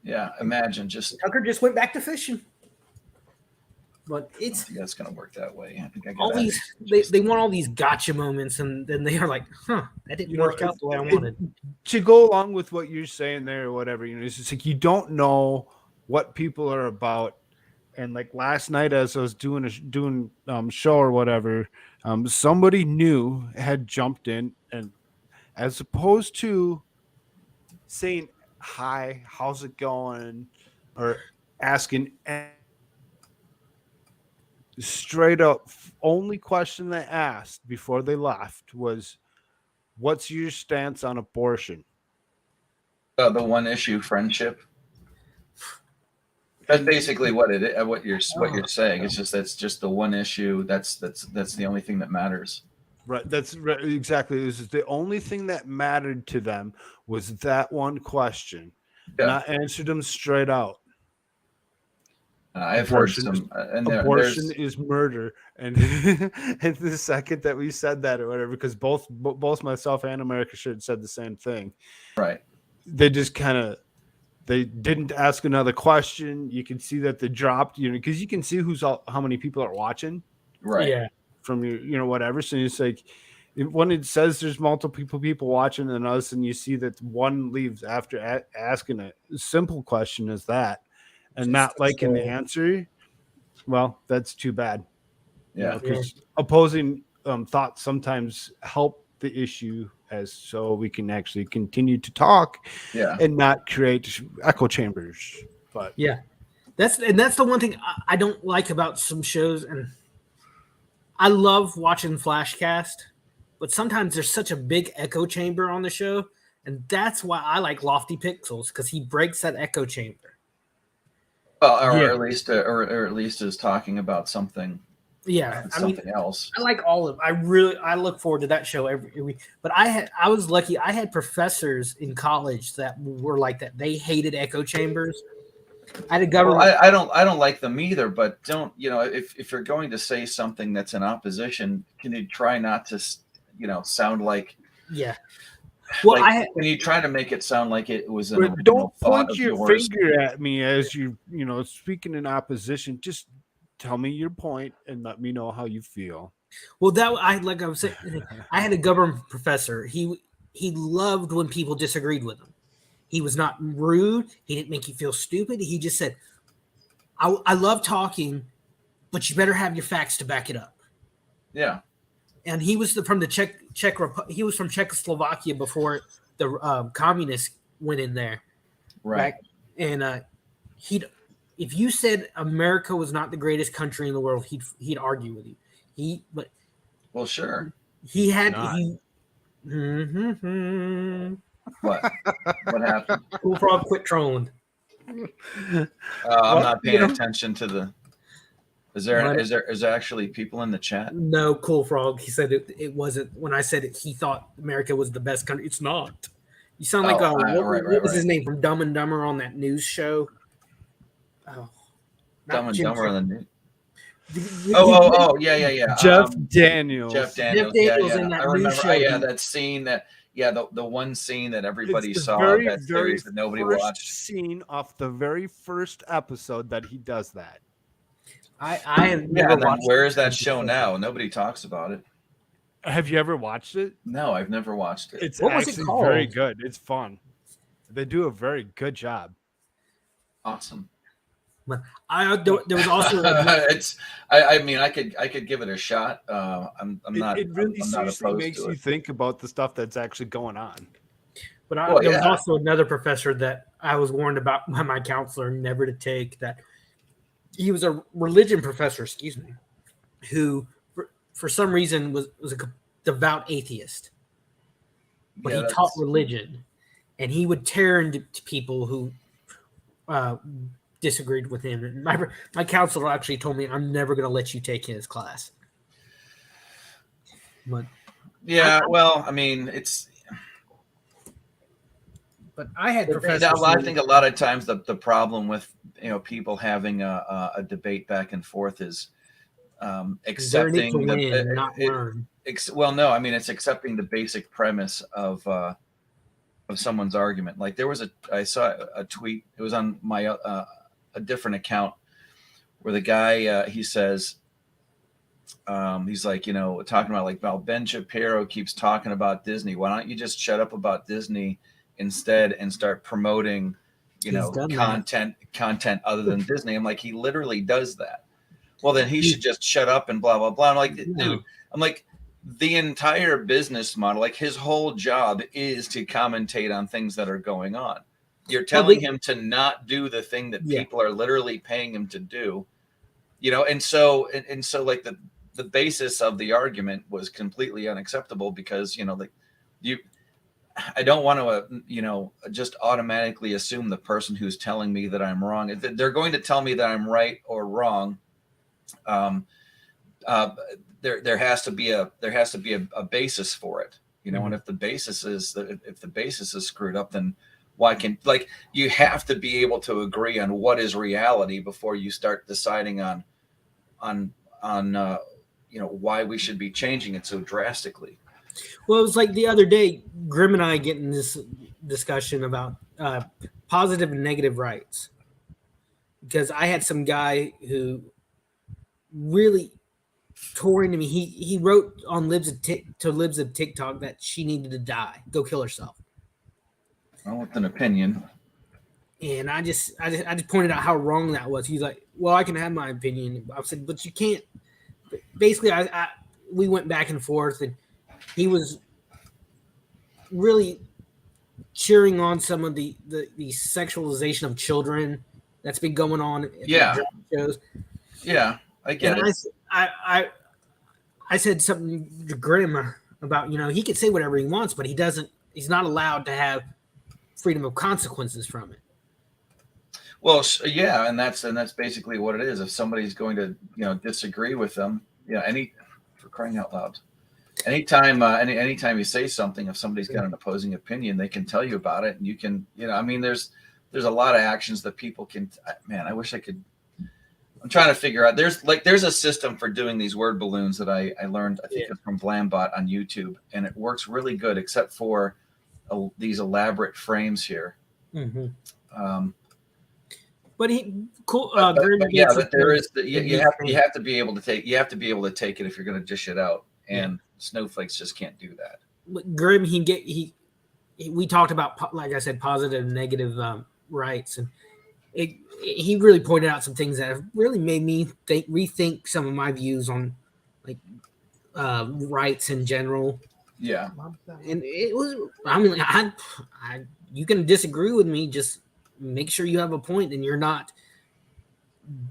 Yeah, imagine just. Tucker just went back to fishing. But I think that's gonna work that way. I think I got all these they want all these gotcha moments, and then they are like, "Huh, that didn't work out the way I wanted." To go along with what you're saying there, or whatever, it's just like you don't know what people are about. And like last night, as I was doing show or whatever, somebody new had jumped in, and as opposed to saying hi, how's it going, or asking straight up, only question they asked before they left was, "What's your stance on abortion?" the one issue friendship. That's basically what you're saying. It's just that's just the one issue. That's the only thing that matters. Right. That's right, exactly. This is the only thing that mattered to them was that one question. Yeah. And I answered them straight out. I've Abortion heard some, abortion is murder, and and the second that we said that or whatever, because both myself and America should said the same thing. Right. They just they didn't ask another question. You can see that they dropped, because you can see how many people are watching. Right. Yeah. From your, whatever. So it's like when it says there's multiple people watching and us, and you see that one leaves after asking a simple question as that, and not liking the answer, well, that's too bad. Yeah. Because opposing thoughts sometimes help the issue, so we can actually continue to talk, and not create echo chambers. But yeah, that's the one thing I don't like about some shows, and I love watching Flashcast, but sometimes there's such a big echo chamber on the show, and that's why I like Lofty Pixels, because he breaks that echo chamber. Well, or at least is talking about something. Yeah, something else. I like all of. I look forward to that show every week. But I was lucky. I had professors in college that were like that. They hated echo chambers. I had a government. Well, I don't like them either. But don't if you're going to say something that's in opposition, can you try not to sound like Well, can you try to make it sound like it was an original don't thought point of your yours? finger at me as you speaking in opposition. Just tell me your point and let me know how you feel. Well, like I was saying, I had a government professor. He loved when people disagreed with him. He was not rude. He didn't make you feel stupid. He just said, I love talking, but you better have your facts to back it up. Yeah. And he was from the he was from Czechoslovakia before the communists went in there. Right. And if you said America was not the greatest country in the world, he'd argue with you. Well, sure. He had not. What happened? Cool Frog quit trolling. I'm Well, not paying attention to the. Is there actually people in the chat? No, Cool Frog. He said it wasn't. When I said it, he thought America was the best country. It's not. You sound like what was his name from Dumb and Dumber on that news show? Oh, Dumb and Dumber on the news. Yeah. Jeff Daniels. Jeff Daniels. In that I remember. news show. That scene that. Yeah, the one scene that everybody It's the saw very, that series that nobody first watched. Scene off the very first episode that he does that. I have Yeah, never and then watched. where is that show now? Nobody talks about it. Have you ever watched it? No, I've never watched it. It's What was it actually called? very good. It's fun. They do a very good job. Awesome. There was also I mean, I could give it a shot. I'm not. It really I'm not seriously opposed makes to you it. think about the stuff that's actually going on. But Well, there was yeah. also another professor that I was warned about by my counselor never to take. That he was a religion professor, who for some reason was a devout atheist, but Yeah, he taught religion, and he would tear into people who disagreed with him. And my counselor actually told me, "I'm never going to let you take his class." But Yeah, well, I mean, it's. But I had professors. I think a lot of times the problem with people having a debate back and forth is accepting to win, not learn. Well, no, I mean it's accepting the basic premise of someone's argument. Like I saw a tweet. It was on my a different account where the guy he says. He's like, talking about like, well, Ben Shapiro keeps talking about Disney. Why don't you just shut up about Disney instead and start promoting, content other than Disney? I'm like, he literally does that. Well, then he should just shut up and blah, blah, blah. I'm like, dude, the entire business model, like his whole job is to commentate on things that are going on. You're telling him to not do the thing that people are literally paying him to do, and so like the basis of the argument was completely unacceptable because, I don't want to, just automatically assume the person who's telling me that I'm wrong. If they're going to tell me that I'm right or wrong, there has to be a basis for it, And if the basis is screwed up, then why you have to be able to agree on what is reality before you start deciding on why we should be changing it so drastically. Well, it was like the other day, Grim and I get in this discussion about positive and negative rights. Because I had some guy who really tore into me. He wrote on Libs of TikTok that she needed to die, go kill herself. Well, with an opinion. And I just pointed out how wrong that was. He's like, "Well, I can have my opinion." I said, "But you can't." Basically, we went back and forth, and he was really cheering on some of the sexualization of children that's been going on in shows. Yeah, I get it. I said something to Grim about, he can say whatever he wants, but he's not allowed to have freedom of consequences from it. Well, yeah, and that's basically what it is. If somebody's going to, disagree with them, for crying out loud, anytime you say something, if somebody's got an opposing opinion, they can tell you about it, and you can, there's a lot of actions that people can. Man, I wish I could. I'm trying to figure out. There's a system for doing these word balloons that I learned. I think it's from Blambot on YouTube, and it works really good, except for these elaborate frames here. Mm-hmm. But there is. You have to be able to take. You have to be able to take it if you're going to dish it out, and snowflakes just can't do that. But Grim, we talked about, like I said, positive and negative rights, and he really pointed out some things that have really made me rethink some of my views on like rights in general. Yeah. And it was, I mean, you can disagree with me, just make sure you have a point and you're not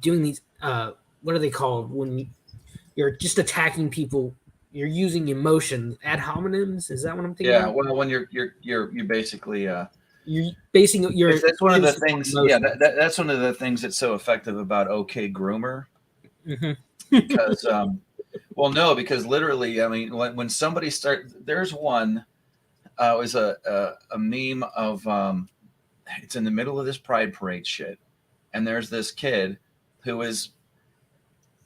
doing these what are they called when you're just attacking people, you're using emotions, ad hominems, is that what I'm thinking Yeah. of? Well, when you're basically You're basing your that's one of the position on things. Yeah, emotions. that's one of the things that's so effective about OK Groomer Mhm. because well, no, because literally, I mean, when somebody there's one. It was a meme of it's in the middle of this pride parade shit, and there's this kid who is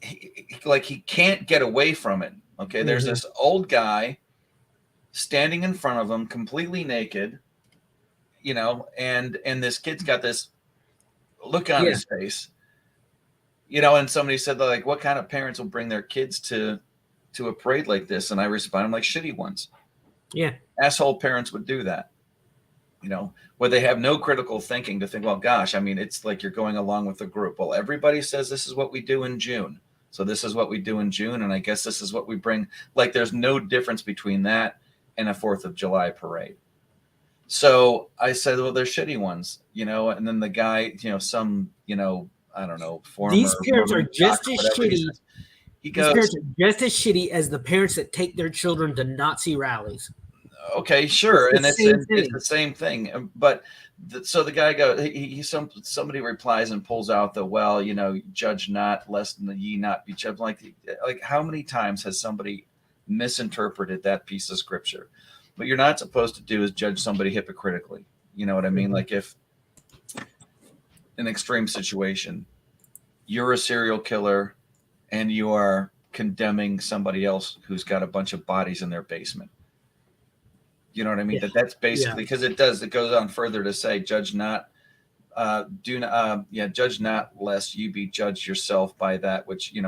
he can't get away from it. Okay, there's this old guy standing in front of him, completely naked, and this kid's got this look on his face, and somebody said like, what kind of parents will bring their kids to a parade like this? And I respond, I'm like, shitty ones. Yeah. Asshole parents would do that, where they have no critical thinking to think, well, gosh, I mean, it's like you're going along with the group. Well, everybody says this is what we do in June. So this is what we do in June. And I guess this is what we bring. Like there's no difference between that and a 4th of July parade. So I said, well, they're shitty ones, and then the guy, some, I don't know, former. These parents are just as shitty. He goes, these parents are just as shitty as the parents that take their children to Nazi rallies. Okay, sure, it's the same thing. But so the guy goes, somebody replies and pulls out the, well, judge not lest ye not be judged. Like how many times has somebody misinterpreted that piece of scripture? What you're not supposed to do is judge somebody hypocritically. You know what I mean? Like if an extreme situation, you're a serial killer and you are condemning somebody else who's got a bunch of bodies in their basement. You know what I mean? That's basically because it goes on further to say, judge not, judge not lest you be judged yourself by that which, I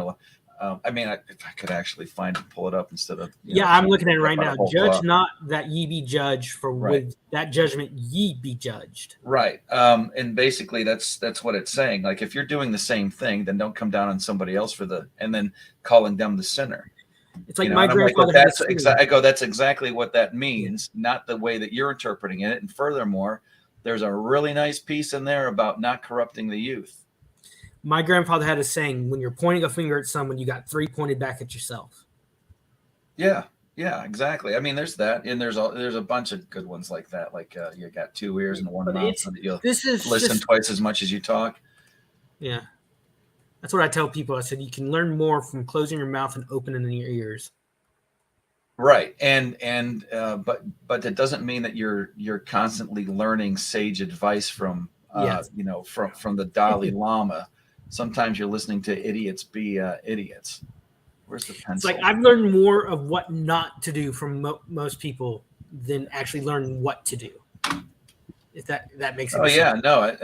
mean, if I could actually find and pull it up instead of, I'm looking at it right now. Judge not that ye be judged, for with that judgment ye be judged. Right. And basically that's what it's saying. Like if you're doing the same thing, then don't come down on somebody else and then calling them the sinner. It's like my grandfather. That's exactly what that means, not the way that you're interpreting it. And furthermore, there's a really nice piece in there about not corrupting the youth. My grandfather had a saying: when you're pointing a finger at someone, you got 3 pointed back at yourself. Yeah, exactly. I mean, there's that, and there's a bunch of good ones like that. Like you got 2 ears and 1 mouth, so that you'll listen twice as much as you talk. Yeah. That's what I tell people. I said, you can learn more from closing your mouth and opening your ears. Right. But that doesn't mean that you're constantly learning sage advice from, from the Dalai Lama. Sometimes you're listening to idiots be idiots. Where's the pencil? It's like I've learned more of what not to do from most people than actually learn what to do. If that makes sense. Oh yeah, no,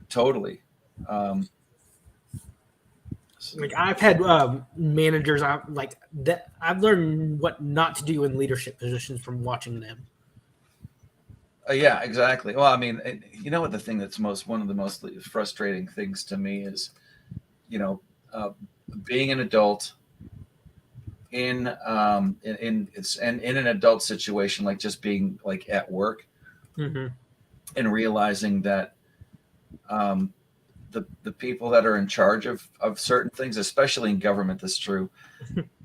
totally. Like I've had managers, I've learned what not to do in leadership positions from watching them. Yeah, exactly. Well, I mean, you know what the thing that's one of the most frustrating things to me is, being an adult in an adult situation, like just being like at work, and realizing that the people that are in charge of certain things, especially in government, that's true.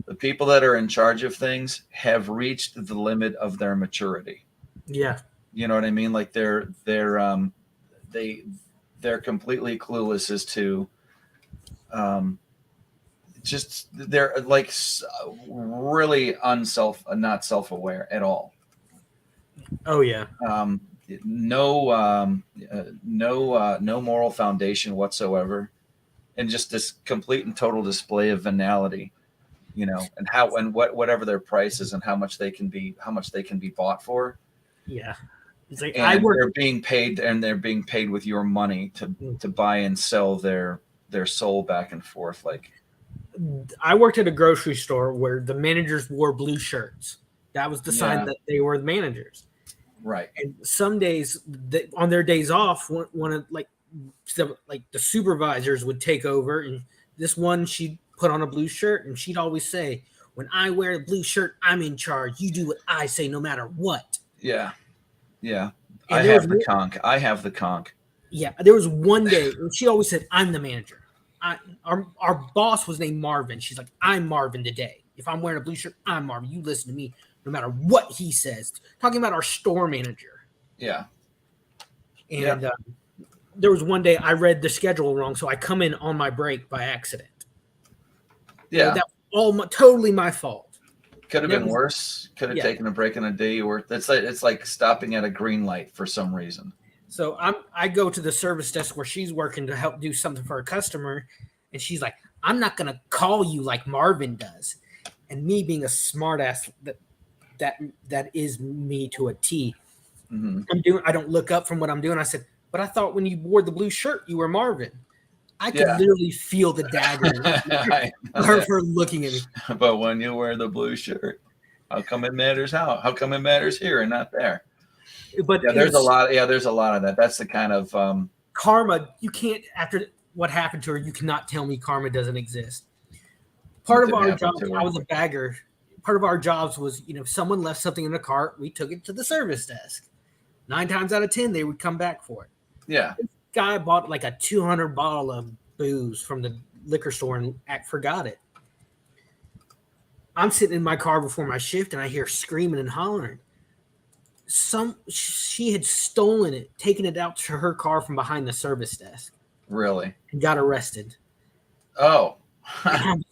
The people that are in charge of things have reached the limit of their maturity. Yeah. You know what I mean? Like they're completely clueless as to, they're like really not self-aware at all. Oh yeah. No moral foundation whatsoever, and just this complete and total display of venality, and whatever their price is and how much they can be bought for. Yeah. It's like they're being paid with your money to buy and sell their soul back and forth. Like I worked at a grocery store where the managers wore blue shirts. That was the sign that they were the managers. Right. And some days on their days off, like the supervisors would take over, and this one she'd put on a blue shirt, and she'd always say, "When I wear a blue shirt, I'm in charge. You do what I say, no matter what." Yeah. Yeah. And I there was have the conch. I have the conch. Yeah, there was one day and she always said, "I'm the manager." Our boss was named Marvin. She's like, "I'm Marvin today. If I'm wearing a blue shirt, I'm Marvin. You listen to me, no matter what he says." Talking about our store manager. Yeah. And there was one day I read the schedule wrong, so I come in on my break by accident. Yeah. So that was totally my fault. Could have been worse. Could have taken a break on a day you worked. It's like stopping at a green light for some reason. So I go to the service desk where she's working to help do something for a customer, and she's like, "I'm not gonna call you like Marvin does." And me being a smart ass that is me to a T. Mm-hmm. I don't look up from what I'm doing. I said, "But I thought when you wore the blue shirt, you were Marvin." I could literally feel the dagger of her looking at me. But when you wear the blue shirt, how come it matters? How come it matters here and not there? But there's a lot. Yeah, there's a lot of that. That's the kind of karma. You can't, after what happened to her, you cannot tell me karma doesn't exist. Part of our job, I was a bagger. Part of our jobs was, someone left something in the cart, we took it to the service desk. 9 times out of 10, they would come back for it. Yeah. This guy bought like a 200 bottle of booze from the liquor store and forgot it. I'm sitting in my car before my shift, and I hear screaming and hollering. She had stolen it, taken it out to her car from behind the service desk. Really? And got arrested. Oh. I'm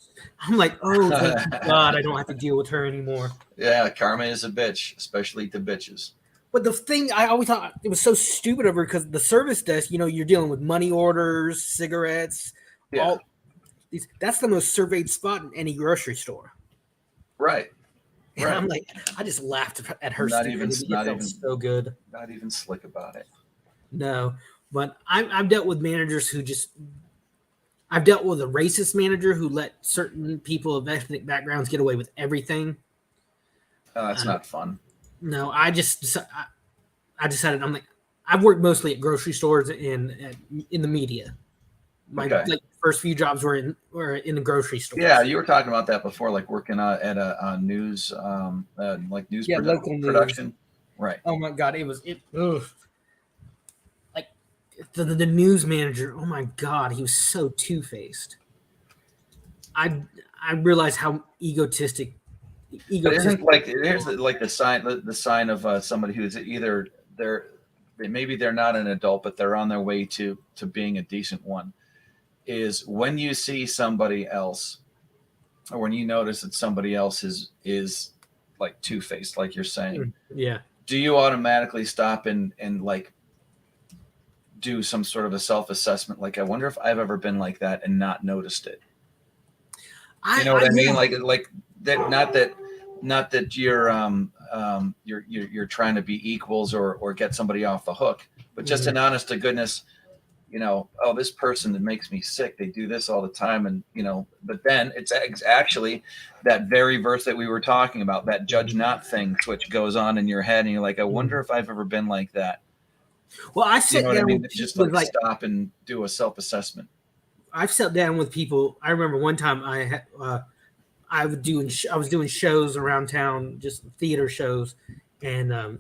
like, oh, thank God, I don't have to deal with her anymore. Yeah, karma is a bitch, especially to bitches. But the thing, I always thought it was so stupid of her, because the service desk, you're dealing with money orders, cigarettes, all these. That's the most surveyed spot in any grocery store. Right. And I'm like, I just laughed at her stupidity. It felt so good. Not even slick about it. No, but I've dealt with managers who I've dealt with a racist manager who let certain people of ethnic backgrounds get away with everything. That's not fun. No, I decided, I'm like, I've worked mostly at grocery stores and in the media. My first few jobs were in the grocery store. Yeah, you were talking about that before, like working at a news, like news local production. News. Right. Oh my God, like the news manager. Oh my God, he was so two-faced. I realized how egotistic. But isn't here's like the sign of somebody who's either maybe they're not an adult, but they're on their way to being a decent one. Is when you see somebody else, or when you notice that somebody else is like two-faced, like you're saying. Yeah. Do you automatically stop and like do some sort of a self-assessment? Like, I wonder if I've ever been like that and not noticed it. You know what I mean? Like that. Not that you're trying to be equals or get somebody off the hook, but just an honest to goodness. Oh, this person that makes me sick. They do this all the time, and But then it's actually that very verse that we were talking about, that judge not thing, which goes on in your head, and you're like, I wonder if I've ever been like that. Well, I sit down with just like stop and do a self-assessment. I've sat down with people. I remember one time I was doing shows around town, just theater shows, and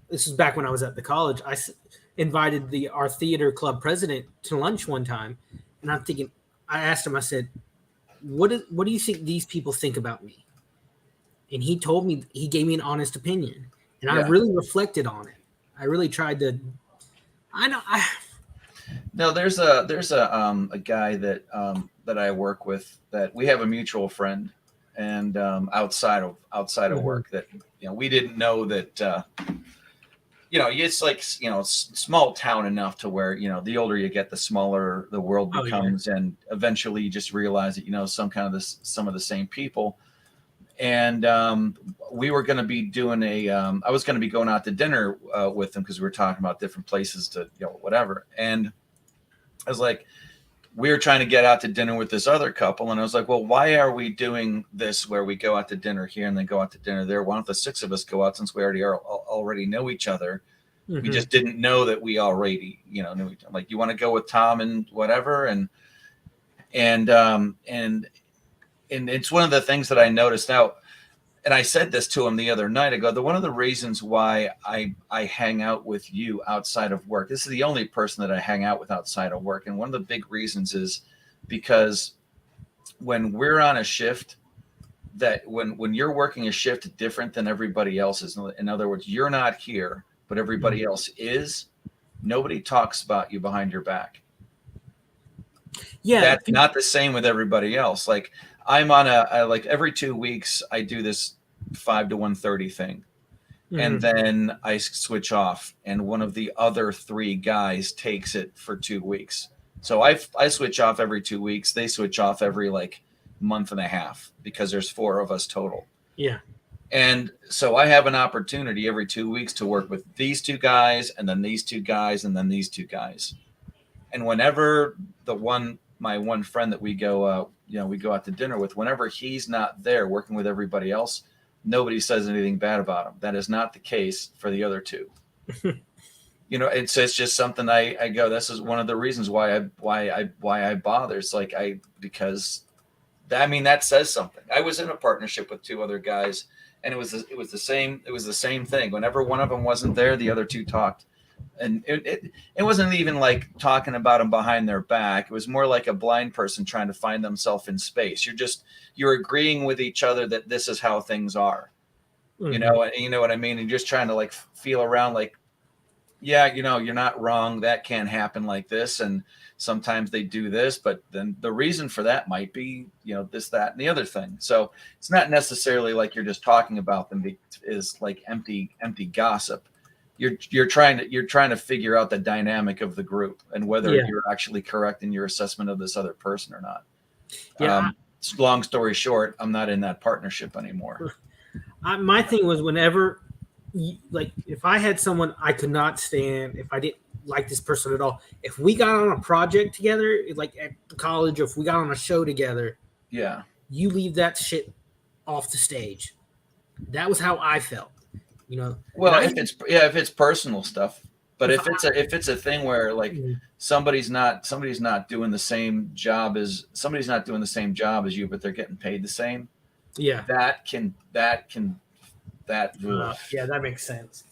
this is back when I was at the college. I invited our theater club president to lunch one time, and I asked him, I said, what do you think these people think about me? And he told me, he gave me an honest opinion, and I really reflected on it. I really tried to. No, there's a guy that I work with, that we have a mutual friend, and outside of work, that we didn't know that it's like small town enough to where the older you get, the smaller the world becomes, and eventually you just realize that some of the same people. And we were going to be doing I was going to be going out to dinner with him, because we were talking about different places to whatever. And I was like, we were trying to get out to dinner with this other couple, and I was like, well, why are we doing this where we go out to dinner here and then go out to dinner there? Why don't the 6 of us go out, since we already know each other? We Mhm. just didn't know that we already, knew each other. Like, you want to go with Tom and whatever, and it's one of the things that I noticed now. And I said this to him the other night. I go, one of the reasons why I hang out with you outside of work. This is the only person that I hang out with outside of work, and one of the big reasons is because when we're on a shift, that when you're working a shift different than everybody else's, in other words, you're not here, but everybody else is, nobody talks about you behind your back. Yeah, That's not the same with everybody else. Like, I'm on like every 2 weeks, I do this 5 to 1:30 thing. And then I switch off, and one of the other 3 guys takes it for 2 weeks. So I switch off every 2 weeks. They switch off every like month and a half, because there's 4 of us total. Yeah. And so I have an opportunity every 2 weeks to work with these 2 guys, and then these 2 guys, and then these 2 guys. And whenever my one friend that we go out to dinner with, whenever he's not there working with everybody else, nobody says anything bad about him. That is not the case for the other 2. It's just something I go, this is one of the reasons why I bother. It's like, because that says something. I was in a partnership with 2 other guys, and it was the same thing. Whenever one of them wasn't there, the other 2 talked. And it wasn't even like talking about them behind their back. It was more like a blind person trying to find themselves in space. You're agreeing with each other that this is how things are, you know what I mean? And just trying to like feel around, like, yeah, you're not wrong. That can happen like this. And sometimes they do this, but then the reason for that might be, this, that, and the other thing. So it's not necessarily like you're just talking about them is like empty gossip. You're trying to figure out the dynamic of the group and whether you're actually correct in your assessment of this other person or not. Yeah. Long story short, I'm not in that partnership anymore. My thing was, whenever, like, if I had someone I could not stand, if I didn't like this person at all, if we got on a project together, like at college, or if we got on a show together, Yeah, you leave that shit off the stage. That was how I felt. Well, if it's personal stuff, but if it's a thing where like somebody's not doing the same job as you, but they're getting paid the same. Yeah. That Yeah, that makes sense.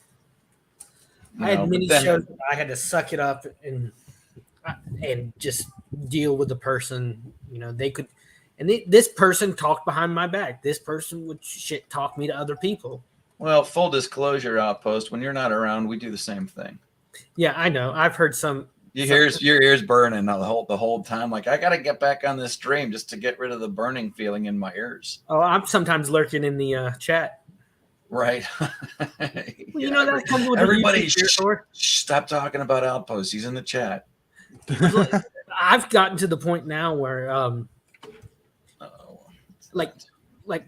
You I had know, many but then- shows that I had to suck it up and just deal with the person. They could, and this person talked behind my back. This person would shit talk me to other people. Well, full disclosure, Outpost, when you're not around, we do the same thing. Yeah, I know. I've heard some. Your ears burning the whole time. Like, I got to get back on this stream just to get rid of the burning feeling in my ears. Oh, I'm sometimes lurking in the chat. Right. Well, that comes with everybody. the Stop talking about Outpost. He's in the chat. I've gotten to the point now where, like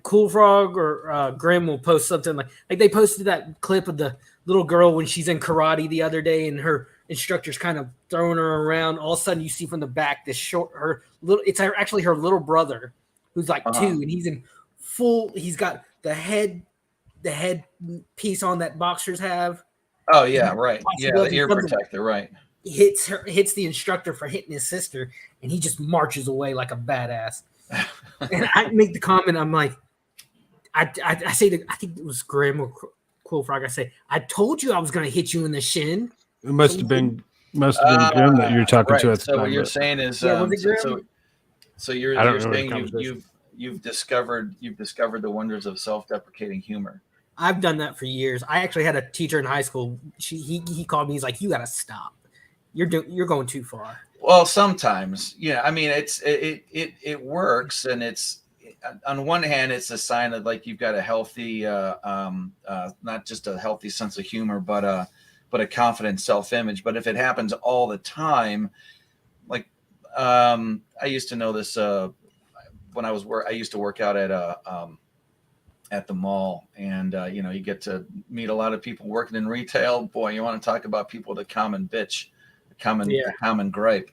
Cool Frog or Grim will post something like they posted that clip of the little girl when she's in karate the other day, and her instructor's kind of throwing her around. All of a sudden, you see from the back it's actually her little brother, who's like 2, and he's in full. He's got the head piece on that boxers have. Oh yeah, right. Yeah, the ear protector, right. Hits the instructor for hitting his sister, and he just marches away like a badass. And I make the comment, I'm like, I say I think it was Graham or Cool Frog. I say, I told you I was going to hit you in the shin. It must have been Grim that you're talking to at the so time. what you're saying is, was it Grim? so you're saying you've discovered the wonders of self-deprecating humor. I've done that for years. I actually had a teacher in high school. He called me. He's like, "You got to stop. You're going too far." Well, sometimes, yeah. I mean, it works, and it's on one hand, it's a sign of like you've got a healthy, not just a healthy sense of humor, but a confident self-image. But if it happens all the time, like I used to know this when I used to work out at the mall, and you get to meet a lot of people working in retail. Boy, you want to talk about people with a common bitch, a common gripe.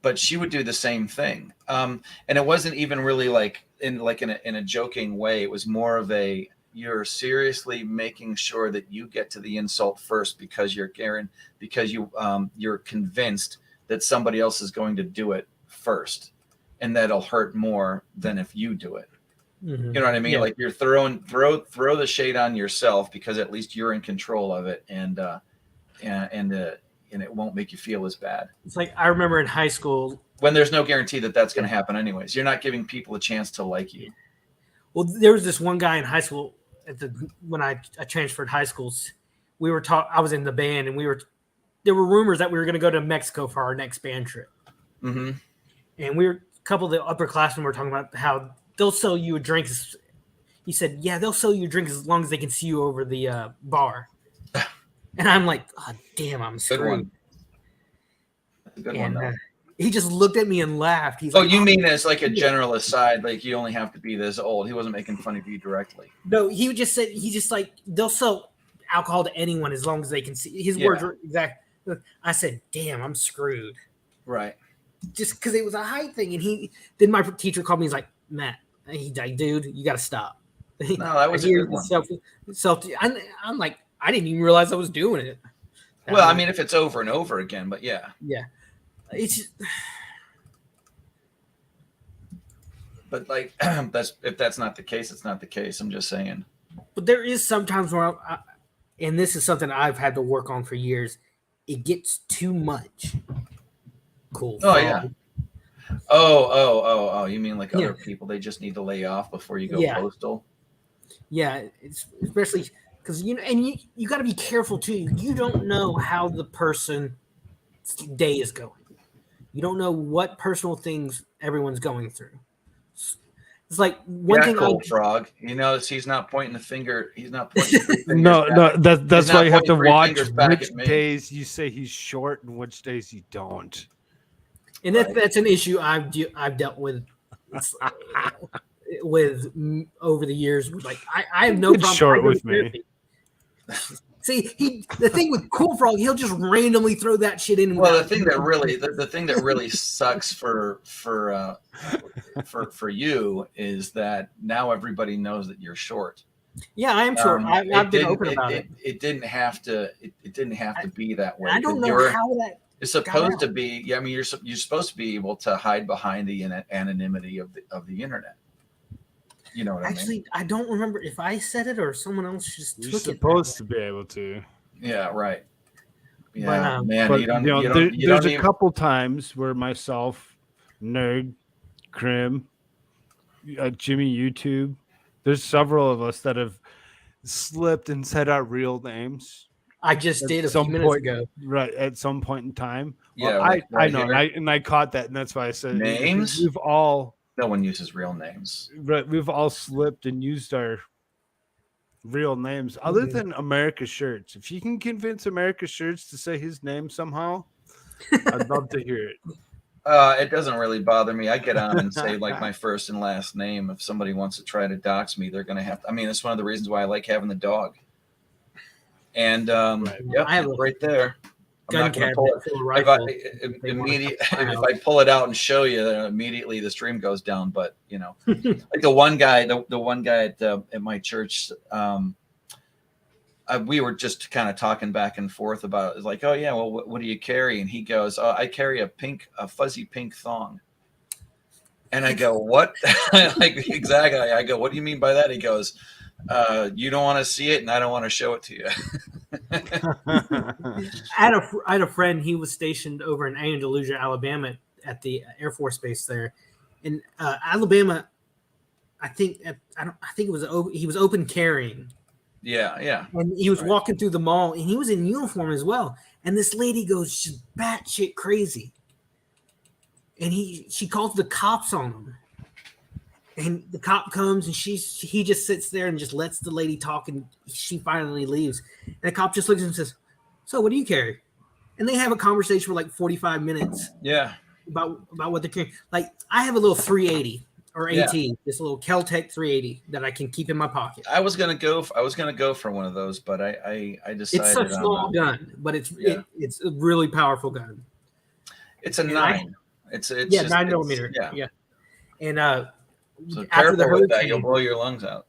But she would do the same thing, and it wasn't even really like in a joking way. It was more of a you're seriously making sure that you get to the insult first because you're you're convinced that somebody else is going to do it first, and that'll hurt more than if you do it. Mm-hmm. You know what I mean? Yeah. Like you're throw the shade on yourself because at least you're in control of it, and it won't make you feel as bad. It's like I remember in high school. When there's no guarantee that that's going to happen anyways. You're not giving people a chance to like you. Well, there was this one guy in high school when I transferred high schools. We were I was in the band, and there were rumors that we were going to go to Mexico for our next band trip. Mm-hmm. And a couple of the upperclassmen were talking about how they'll sell you a drink. He said, yeah, they'll sell you a drink as long as they can see you over the bar. And I'm like, oh, damn, I'm screwed. Good one. That's a good one, though. He just looked at me and laughed. He's you mean as like a general aside, like you only have to be this old. He wasn't making fun of you directly. No, he just like, they'll sell alcohol to anyone as long as they can see. His words were exact. I said, damn, I'm screwed. Right. Just because it was a height thing. And then my teacher called me. He's like, Matt, he's like, dude, you got to stop. No, that was a good one. I'm like, I didn't even realize I was doing it. Well, I mean, if it's over and over again, but yeah. Yeah. It's just, but like if that's not the case, it's not the case. I'm just saying. But there is sometimes where and this is something I've had to work on for years. It gets too much. Cool. Oh yeah. Oh. You mean like other people? They just need to lay off before you go postal. Yeah, it's especially because you got to be careful too. You don't know how the person's day is going. You don't know what personal things everyone's going through. It's like one thing. Cold frog. You notice he's not pointing the finger. He's not pointing. No. That's why you have to watch which days days you say he's short and which days you don't. And that's an issue I've dealt with over the years. Like I have no problem. Short with me. See, the thing with Cool Frog, he'll just randomly throw that shit in. Well, the thing that really sucks for you is that now everybody knows that you're short. Yeah, I am short. I've been open about it. It didn't have to. It didn't have to be that way. I don't know how that. It's supposed to be. Yeah, I mean, you're supposed to be able to hide behind the anonymity of the internet. You know what I mean? Actually, I don't remember if I said it or someone else just took it. You're supposed to be able to. Yeah, right. Yeah, but, man. But, there's a couple times where myself, Nerd, Krim, Jimmy YouTube, there's several of us that have slipped and said our real names. I just did a few minutes ago. Right, at some point in time. Yeah, well, I know, and I caught that, and that's why I said names. We've all. No one uses real names. Right, we've all slipped and used our real names, other than America Shirts. If you can convince America Shirts to say his name somehow, I'd love to hear it. It doesn't really bother me. I get on and say like my first and last name. If somebody wants to try to dox me, they're gonna have to. I mean, it's one of the reasons why I like having the dog. And yep, I have right there. I'm not going to pull it. If I pull it out and show you, then immediately the stream goes down. But like the one guy at my church, we were just kind of talking back and forth about it. It's like, oh yeah, well, what do you carry? And he goes, oh, I carry a fuzzy pink thong. And I go, what? Like exactly. I go, what do you mean by that? He goes, you don't want to see it, and I don't want to show it to you. I had a friend. He was stationed over in Andalusia, Alabama, at the Air Force Base there. In Alabama, I think it was he was open carrying. Yeah. And he was walking through the mall, and he was in uniform as well. And this lady goes just batshit crazy, and she calls the cops on him. And the cop comes, and he just sits there and just lets the lady talk, and she finally leaves. And the cop just looks at him and says, "So, what do you carry?" And they have a conversation for like 45 minutes. Yeah. About what they're carrying. Like I have a little 380 or AT, this little Kel-Tec 380 that I can keep in my pocket. I was gonna go for one of those, but I decided it's a small gun, but it's a really powerful gun. It's a 9. It's 9mm. Yeah. And so careful with that, you'll blow your lungs out.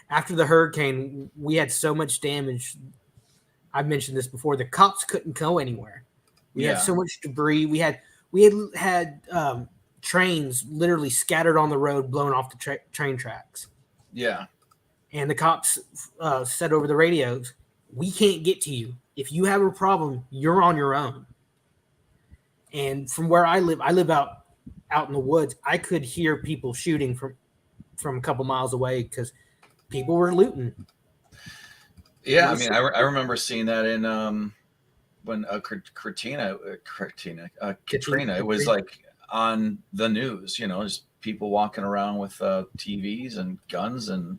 after the hurricane, we had so much damage. I've mentioned this before. The cops couldn't go anywhere. We had so much debris. We had trains literally scattered on the road, blown off the train tracks. Yeah. And the cops said over the radios, "We can't get to you. If you have a problem, you're on your own." And from where I live out in the woods. I could hear people shooting from a couple miles away because people were looting. Yeah, I mean, I remember seeing that in when Katrina, it was like on the news. You know, just people walking around with TVs and guns, and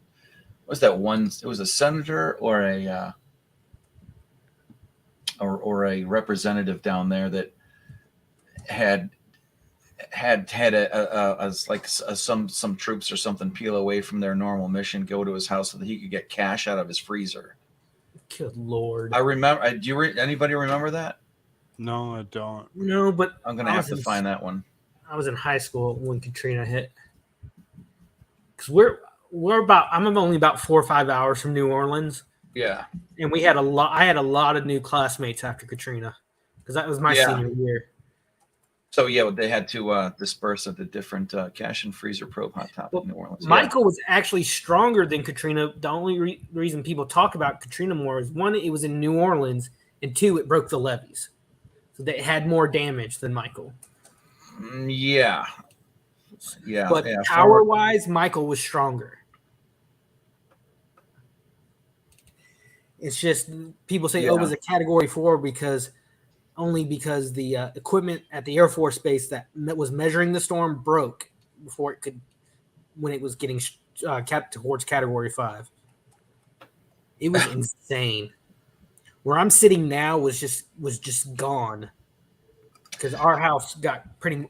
what was that one? It was a senator or a or a representative down there that had some troops or something peel away from their normal mission, go to his house so that he could get cash out of his freezer. Good Lord. I remember. Anybody remember that? No, I don't. No, but I'm gonna have to find that one. I was in high school when Katrina hit. Because I'm only about 4 or 5 hours from New Orleans. Yeah. And I had a lot of new classmates after Katrina. Because that was my senior year. So yeah, they had to disperse at the different cash and freezer probe hot top in New Orleans. Michael was actually stronger than Katrina. The only reason people talk about Katrina more is, one, it was in New Orleans, and two, it broke the levees. So they had more damage than Michael. Yeah. But power-wise, Michael was stronger. It's just people say, it was a Category 4 because the equipment at the Air Force Base that was measuring the storm broke before when it was getting kept towards Category 5. It was insane. Where I'm sitting now was just gone because our house got pretty.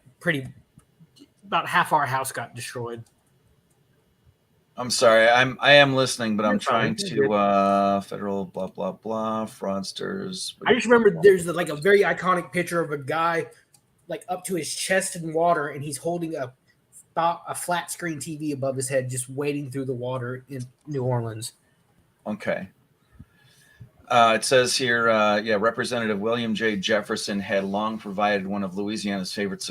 About half our house got destroyed. I'm sorry. I am listening, but I'm trying fine. to federal blah blah blah fraudsters. I just remember there's like a very iconic picture of a guy like up to his chest in water, and he's holding a flat screen TV above his head, just wading through the water in New Orleans. Okay. It says here, Representative William J. Jefferson had long provided one of Louisiana's favorite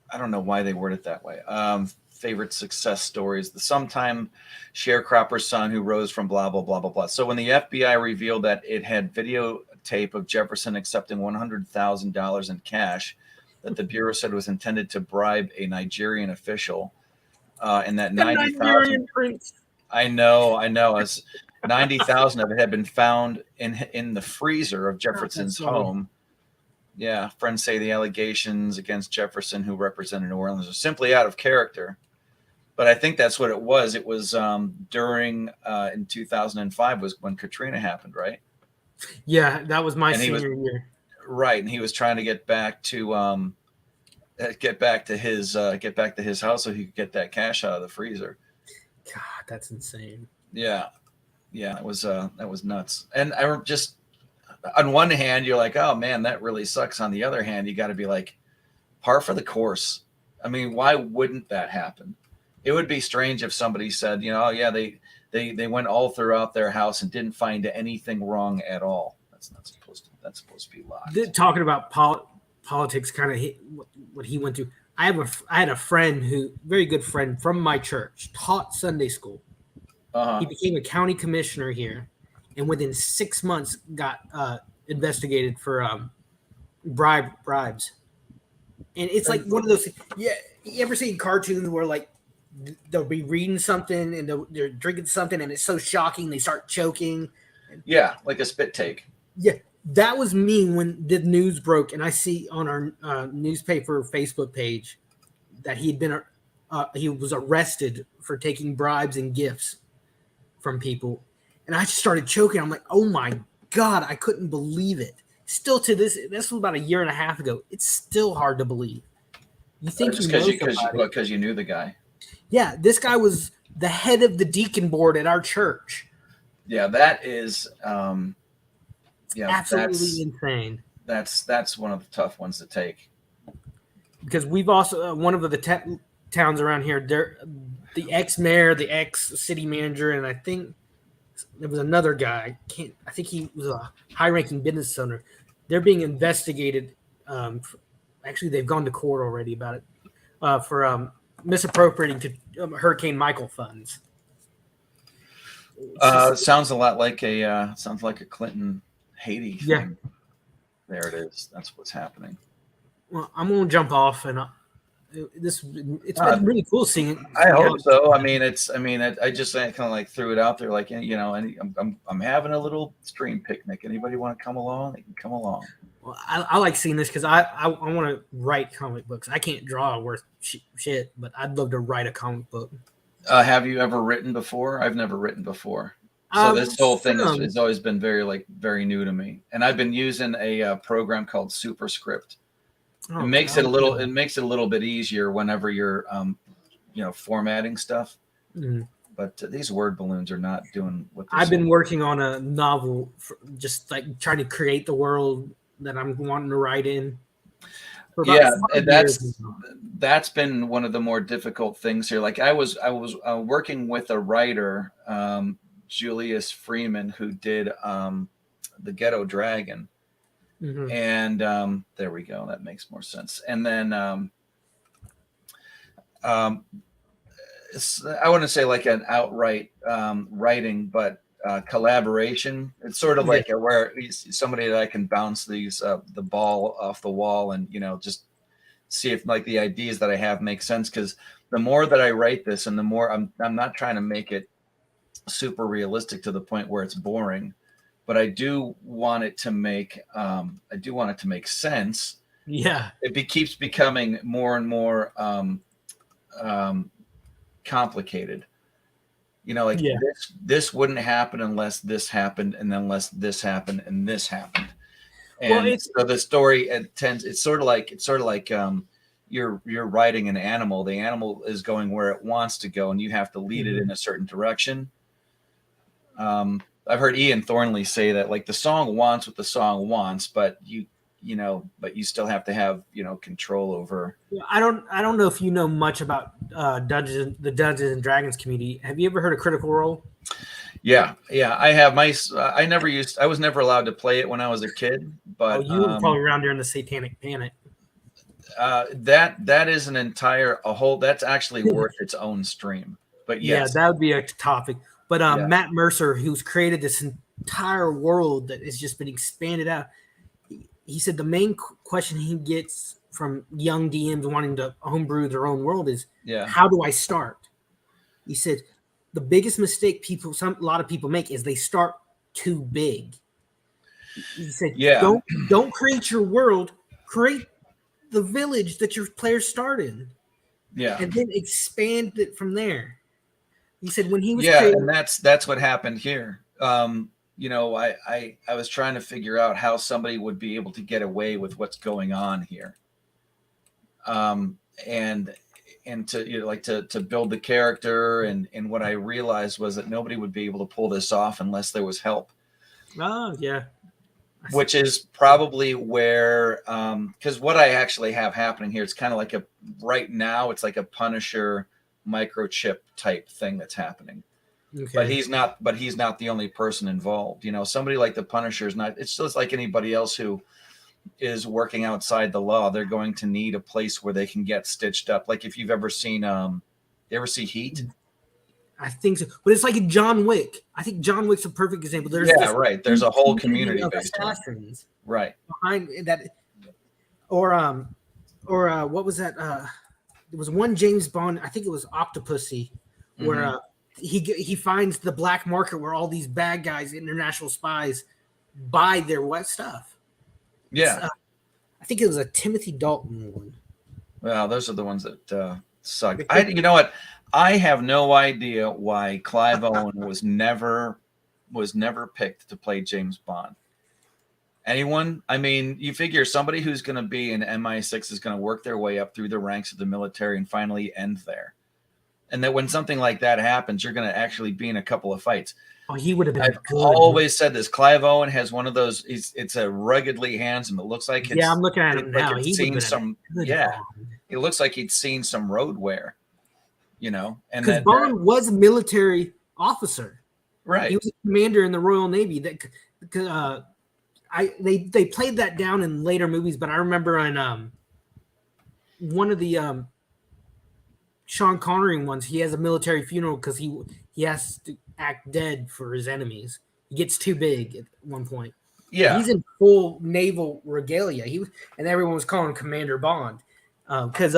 I don't know why they word it that way. Favorite success stories. The sometime sharecropper's son who rose from blah, blah, blah, blah, blah. So when the FBI revealed that it had videotape of Jefferson accepting $100,000 in cash that the Bureau said was intended to bribe a Nigerian official, and that 90,000. I know. As 90,000 of it had been found in the freezer of Jefferson's home. Yeah, friends say the allegations against Jefferson, who represented New Orleans, are simply out of character. But I think that's what it was. It was during in 2005 was when Katrina happened, right? Yeah, that was my senior year. Right, and he was trying to get back to his house so he could get that cash out of the freezer. God, that's insane. Yeah, that was nuts. And I just, on one hand, you're like, oh man, that really sucks. On the other hand, you got to be like, par for the course. I mean, why wouldn't that happen? It would be strange if somebody said, oh yeah, they went all throughout their house and didn't find anything wrong at all. That's supposed to be lies. Talking about politics, kind of what he went through. I had a friend very good friend from my church, taught Sunday school. He became a county commissioner here, and within 6 months got investigated for bribes. And it's like one of those. Yeah, you ever seen cartoons where like they'll be reading something and they're drinking something and it's so shocking they start choking? Yeah, like a spit take. Yeah, that was me when the news broke, and I see on our newspaper Facebook page that he was arrested for taking bribes and gifts from people, and I just started choking. I'm like, oh my God, I couldn't believe it. Still to this was about a year and a half ago. It's still hard to believe. You think because you knew the guy. Yeah, this guy was the head of the deacon board at our church. Yeah, that is absolutely insane. That's one of the tough ones to take. because we've also one of the towns around here. They're the ex-mayor, the ex-city manager, and I think there was another guy. I think he was a high-ranking business owner. They're being investigated. Actually, they've gone to court already about it for misappropriating to Hurricane Michael funds. Sounds a lot like sounds like a Clinton Haiti thing. Yeah. There it is. That's what's happening. Well, I'm gonna jump off, and it's been really cool seeing. I hope so. I mean, I just kind of like threw it out there, like, you know, and I'm having a little stream picnic. Anybody want to come along? They can come along. Well, I like seeing this because I want to write comic books. I can't draw worth shit, but I'd love to write a comic book. Have you ever written before? I've never written before. So this whole thing has always been very new to me. And I've been using a program called Superscript. It makes it a little bit easier whenever you're formatting stuff. Mm-hmm. But these word balloons are not doing what I've been working on a novel, just like trying to create the world that I'm wanting to write in. Yeah, that's been one of the more difficult things here. Like I was working with a writer, Julius Freeman, who did The Ghetto Dragon. Mm-hmm. And there we go. That makes more sense. And then I wouldn't say like an outright writing, but collaboration. It's sort of like where somebody that I can bounce the ball off the wall and, just see if like the ideas that I have make sense. Because the more that I write this and the more I'm not trying to make it super realistic to the point where it's boring, but I do want it to make sense. Yeah, it keeps becoming more and more complicated. This wouldn't happen unless this happened, and then unless this happened and this happened. And so the story it's sort of like you're writing an animal. The animal is going where it wants to go, and you have to lead it in a certain direction. I've heard Ian Thornley say that like the song wants what the song wants, but you still have to have control over. I don't know if you know much about the Dungeons and Dragons community. Have you ever heard of Critical Role? Yeah, I have. I was never allowed to play it when I was a kid, but you were probably around during the Satanic Panic. That is that's actually worth its own stream. But yes. Yeah, that would be a topic. But Matt Mercer, who's created this entire world that has just been expanded out, he said the main question he gets from young DMs wanting to homebrew their own world is, how do I start? He said the biggest mistake a lot of people make is they start too big. He said, don't create your world, create the village that your players start in. Yeah. And then expand it from there. He said when he was and that's what happened here. I was trying to figure out how somebody would be able to get away with what's going on here. And to build the character, and what I realized was that nobody would be able to pull this off unless there was help. Oh yeah. Which is probably where because what I actually have happening here, it's kind of like right now it's like a Punisher microchip type thing that's happening. Okay. But he's not the only person involved. Somebody like the Punisher is not. It's just like anybody else who is working outside the law. They're going to need a place where they can get stitched up. Like if you've ever seen, you ever see Heat? I think so, but it's like a John Wick. I think John Wick's a perfect example. There's right. There's a whole community of assassins, right behind that. Or what was that? There was one James Bond. I think it was Octopussy, where he finds the black market where all these bad guys, international spies, buy their wet stuff. Yeah, I think it was a Timothy Dalton one. Well, those are the ones that suck. You know what? I have no idea why Clive Owen was never picked to play James Bond. Anyone? I mean, you figure somebody who's going to be in MI6 is going to work their way up through the ranks of the military and finally end there. and that when something like that happens, you're going to actually be in a couple of fights. Oh, he would have been I've good. always said this. Clive Owen has one of those. It's a ruggedly handsome. It looks like Yeah, I'm looking at him like now. it's He would seen have some. been good Yeah, Bond. it looks like he'd seen some road wear. You know, and Because Bond was a military officer. right. He was a commander in the Royal Navy. That they played that down in later movies, but I remember in one of the Sean Connery ones, he has a military funeral because he has to act dead for his enemies. He gets too big at one point. Yeah, He's in full naval regalia. And everyone was calling him Commander Bond because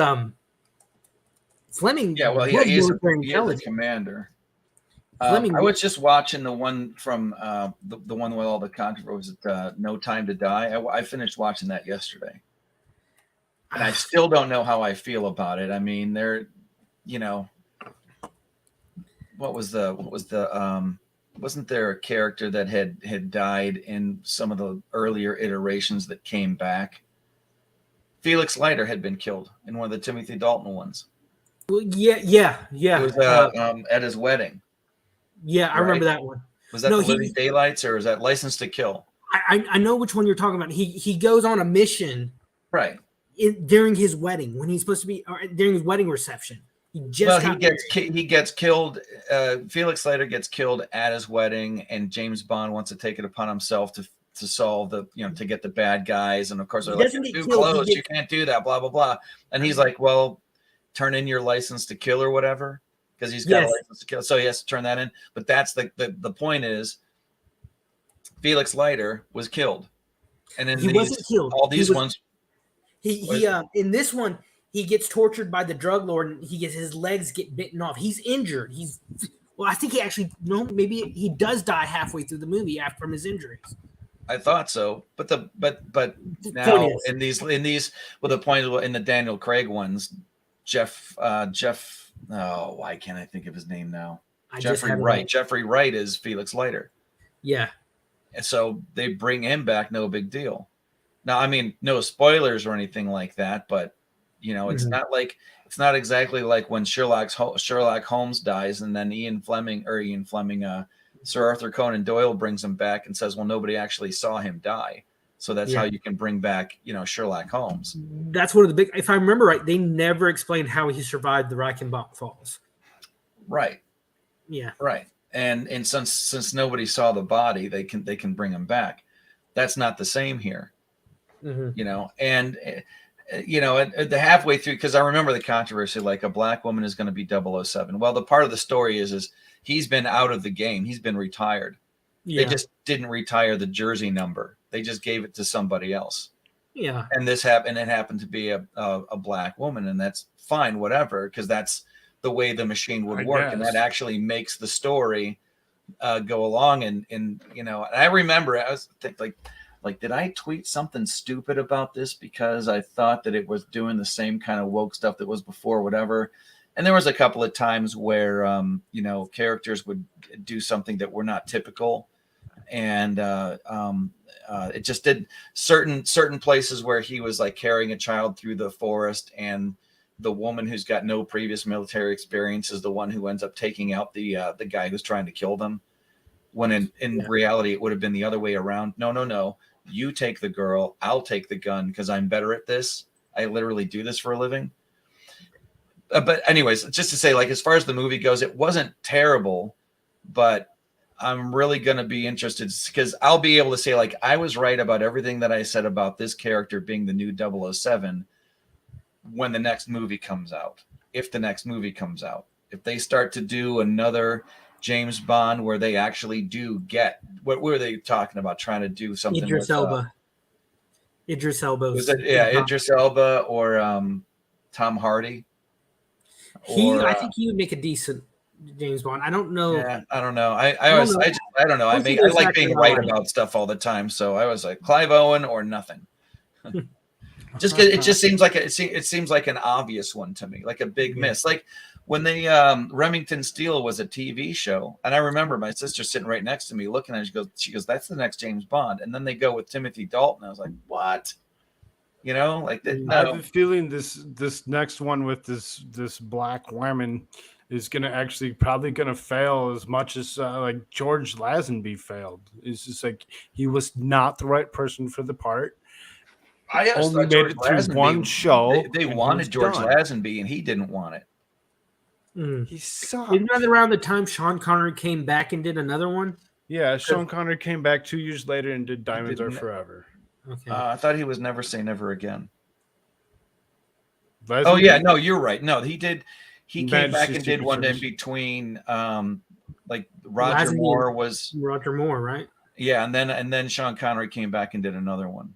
Fleming. yeah. Well, was he is military a intelligence. commander. Fleming I was just watching the one from the one with all the controversy. No Time to Die. I finished watching that yesterday, and I still don't know how I feel about it. I mean, what was the wasn't there a character that had died in some of the earlier iterations that came back? Felix Leiter had been killed in one of the Timothy Dalton ones. Well, yeah. It was at his wedding. Yeah, I right? remember that one. Was that the Living Daylights, or is that License to Kill? I know which one you're talking about. He goes on a mission Right. During his wedding, when he's supposed to be, or during his wedding reception. He gets killed. Felix Leiter gets killed at his wedding, and James Bond wants to take it upon himself to solve to get the bad guys. And of course, they're like, too close, you can't do that, blah, blah, blah. And he's like, well, turn in your license to kill or whatever, because he's got a license to kill. So he has to turn that in. But that's the point is, Felix Leiter was killed. And then he wasn't killed. All these ones. He in this one, he gets tortured by the drug lord, and his legs get bitten off. He's injured. I think maybe he does die halfway through the movie from his injuries. I thought so, but now in these the point in the Daniel Craig ones, Jeff. Oh, why can't I think of his name now? Jeffrey Wright. Jeffrey Wright is Felix Leiter. Yeah, and so they bring him back. No big deal. Now, I mean, no spoilers or anything like that, but it's it's not exactly like when Sherlock Holmes dies, and then Sir Arthur Conan Doyle brings him back and says, well, nobody actually saw him die. So that's how you can bring back, Sherlock Holmes. That's one of the if I remember right, they never explained how he survived the Reichenbach Falls. Right. Yeah. Right. And since nobody saw the body, they can bring him back. That's not the same here. Mm-hmm. And at the halfway through, because I remember the controversy, like a black woman is going to be 007. Well, the part of the story is he's been out of the game. He's been retired. Yeah. They just didn't retire the jersey number. They just gave it to somebody else. Yeah. And this happened. It happened to be a black woman, and that's fine, whatever, because that's the way the machine would work, and that actually makes the story go along. And I remember I was thinking like, did I tweet something stupid about this because I thought that it was doing the same kind of woke stuff that was before, whatever. And there was a couple of times where, characters would do something that were not typical. And it just did certain places where he was like carrying a child through the forest, and the woman who's got no previous military experience is the one who ends up taking out the guy who's trying to kill them. When in reality, it would have been the other way around. No. You take the girl, I'll take the gun because I'm better at this. I literally do this for a living. But anyways, just to say, like, as far as the movie goes, it wasn't terrible, but I'm really going to be interested because I'll be able to say, like, I was right about everything that I said about this character being the new 007 when the next movie comes out. If the next movie comes out, if they start to do another James Bond where they actually do get what were they talking about, trying to do something Idris Elba. Idris Elba. Idris Elba or Tom Hardy. I think he would make a decent James Bond. I don't know. Yeah, I don't know. I don't know. I like being right about stuff all the time, so I was like Clive Owen or nothing. Just because it just seems like it seems like an obvious one to me, like a big miss. Like when they Remington Steele was a TV show, and I remember my sister sitting right next to me looking at it. She goes, "That's the next James Bond." And then they go with Timothy Dalton. I was like, "What?" Like that. I have a feeling this next one with this black woman is going to actually probably going to fail as much as like George Lazenby failed. It's just like he was not the right person for the part. I always Only thought made George it through Lazenby, one show. They and he wanted was George done. Lazenby, and he didn't want it. He sucked. Isn't that around the time Sean Connery came back and did another one? Yeah, Sean Connery came back 2 years later and did Diamonds Are didn't- Forever. Okay. I thought he was Never Say Never Again. Lazenby? Oh yeah, no, you're right. No, he did. He came back Majesty's and did Secret one in Service. between. Like Roger Lazenby Moore was, Roger Moore, right? yeah, and then Sean Connery came back and did another one.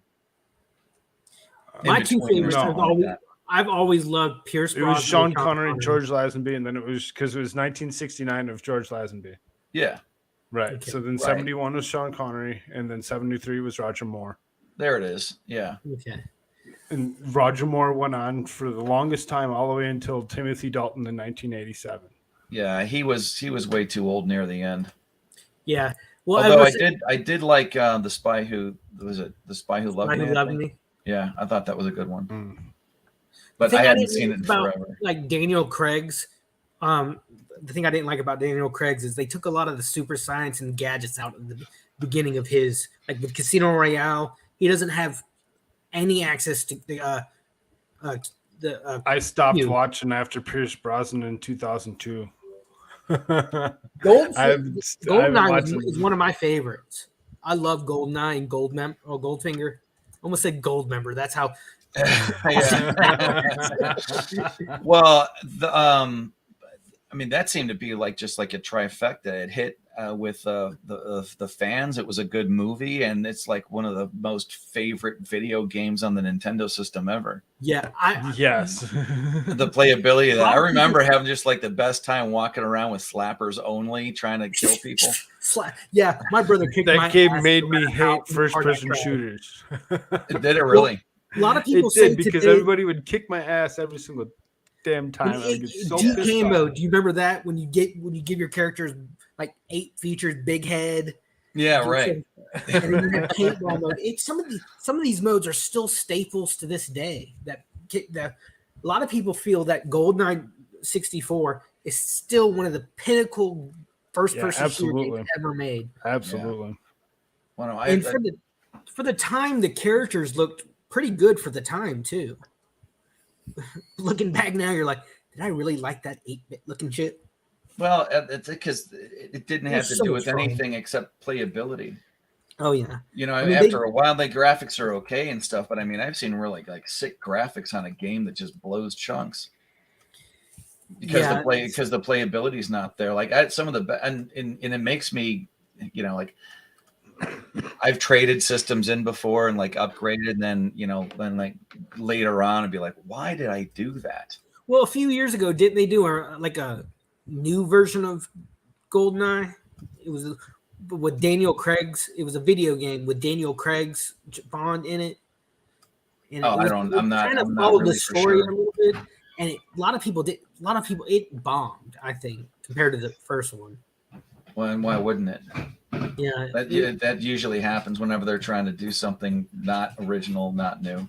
In My two between or favorites something have always, like that. I've always loved Pierce It Brosnan. was Sean and Connery, George Lazenby, and then it was because it was 1969 of George Lazenby. Yeah, Right. Okay. So then Right. 71 was Sean Connery, and then 73 was Roger Moore. there it is. Yeah, Okay. And Roger Moore went on for the longest time, all the way until Timothy Dalton in 1987. yeah, he was way too old near the end. Yeah. Well, Although ever I did like the Spy Who was it, the Spy Who Loved Spy Me. Who I Loved think? Me. Yeah, I thought that was a good one, Mm. but thing I I hadn't didn't seen like it in about- forever. Like Daniel Craig's, the thing I didn't like about Daniel Craig's is they took a lot of the super science and gadgets out of the beginning of his, like with Casino Royale. He doesn't have any access to the I stopped You. watching after Pierce Brosnan in 2002. Goldeneye haven't is one of my favorites. I love Goldeneye and Goldfinger. Almost said Goldmember. That's how. Well, I mean, that seemed to be like just like a trifecta. It hit with the fans. It was a good movie, and it's like one of the most favorite video games on the Nintendo system ever. Yeah, Yes. The playability of that. I remember having just like the best time walking around with slappers only, trying to kill people. Yeah, my brother kicked my That game ass made no me matter how hate first-person hard I tried. shooters. Did it really? A lot of It people say did because today, everybody would kick my ass every single damn time. I would get so pissed DK off. mode. Do you remember that when you give your characters like 8 features, big head? Yeah, right. And then you have paintball mode. Some of these modes are still staples to this day. A lot of people feel that GoldenEye 64 is still one of the pinnacle first-person shooter games ever made. Absolutely. Well, no, And for the time, the characters looked pretty good for the time too. Looking back now, you're like, did I really like that 8-bit looking shit? well, it's because it didn't have to so do with much fun. anything except playability. Oh yeah. You know, I mean, after a while, the graphics are okay and stuff, but I mean, I've seen really like sick graphics on a game that just blows chunks because the playability is not there. Like some of the and it makes me, you know, like I've traded systems in before and like upgraded, and then like later on and be like, why did I do that? Well, a few years ago, didn't they do a new version of GoldenEye? It was with Daniel Craig's. It was a video game with Daniel Craig's Bond in it. And I'm not followed really the for story sure. a little bit, and a lot of people it bombed. I think compared to the first one. Well, and why wouldn't it? Yeah, That usually happens whenever they're trying to do something not original, not new.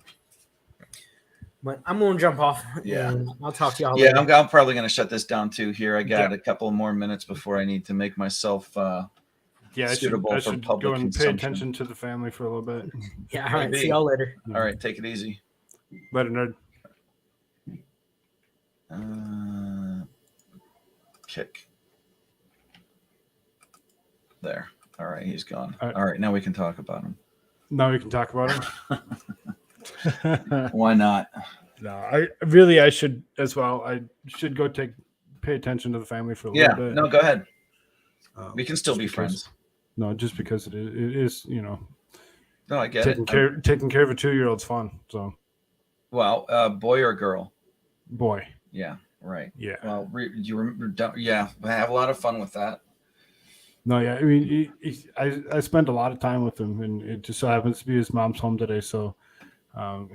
But I'm gonna jump off. Yeah. And I'll talk to y'all. Yeah, later. I'm probably going to shut this down too. Here, I got a couple more minutes before I need to make myself. Yeah, suitable I for should public go and pay consumption. attention to the family for a little bit. Yeah. All right. Maybe. See y'all later. All right, take it easy. Later, nerd. Kick. There. All right, he's gone. All right. All right, now we can talk about him. Now we can talk about him. Why not? No, I should as well. I should go pay attention to the family for a Yeah. little bit. No, go ahead. We can just still be because- friends. No, just because it is No, I get taking it. taking care of a 2-year-old's fun. So, Well, boy or girl? boy, Yeah. Right. yeah. Well, you remember? Yeah, have a lot of fun with that. No, yeah. I mean, I spent a lot of time with him, and it just so happens to be his mom's home today. So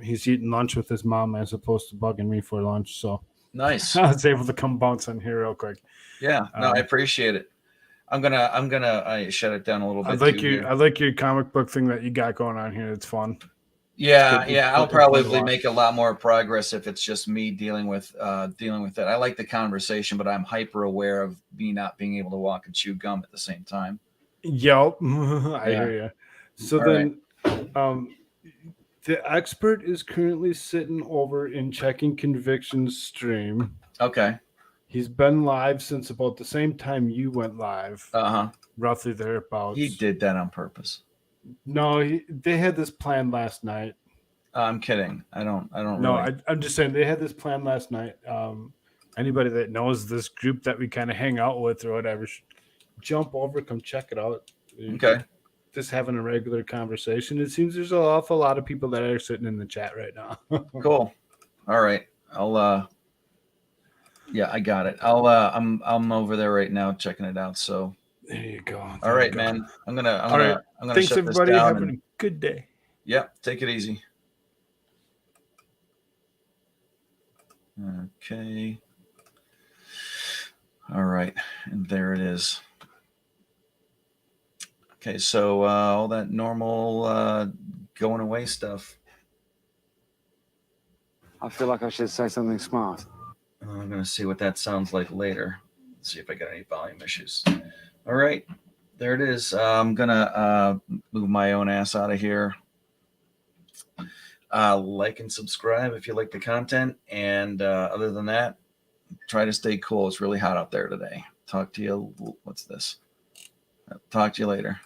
he's eating lunch with his mom as opposed to bugging me for lunch. So Nice. I was able to come bounce in here real quick. Yeah. No, I appreciate it. I'm gonna shut it down a little bit. I like your comic book thing that you got going on here. It's fun. Yeah, Could- yeah. I'll could play probably along. make a lot more progress if it's just me dealing with it. I like the conversation, but I'm hyper aware of me not being able to walk and chew gum at the same time. Yep, I Yeah. hear you. So All then, the expert is currently sitting over in checking convictions stream. Okay. He's been live since about the same time you went live, Uh-huh. roughly thereabouts. He did that on purpose. No, they had this plan last night. I'm kidding. I don't No, really. I'm just saying they had this plan last night. Anybody that knows this group that we kind of hang out with or whatever, jump over, come check it out. Okay. Just having a regular conversation. It seems there's an awful lot of people that are sitting in the chat right now. Cool. All right. I'll yeah, I got it. I'm over there right now checking it out. So There you go. all right, man. I'm gonna right. Thanks, shut everybody. this down. Have a good day. Yeah, take it easy. Okay. All right, and there it is. Okay, so all that normal going away stuff. I feel like I should say something smart. I'm gonna see what that sounds like later. See if I got any volume issues. All right, there it is. I'm gonna move my own ass out of here. Like and subscribe if you like the content, and other than that, try to stay cool. It's really hot out there today. Talk to you. What's this? Talk to you later.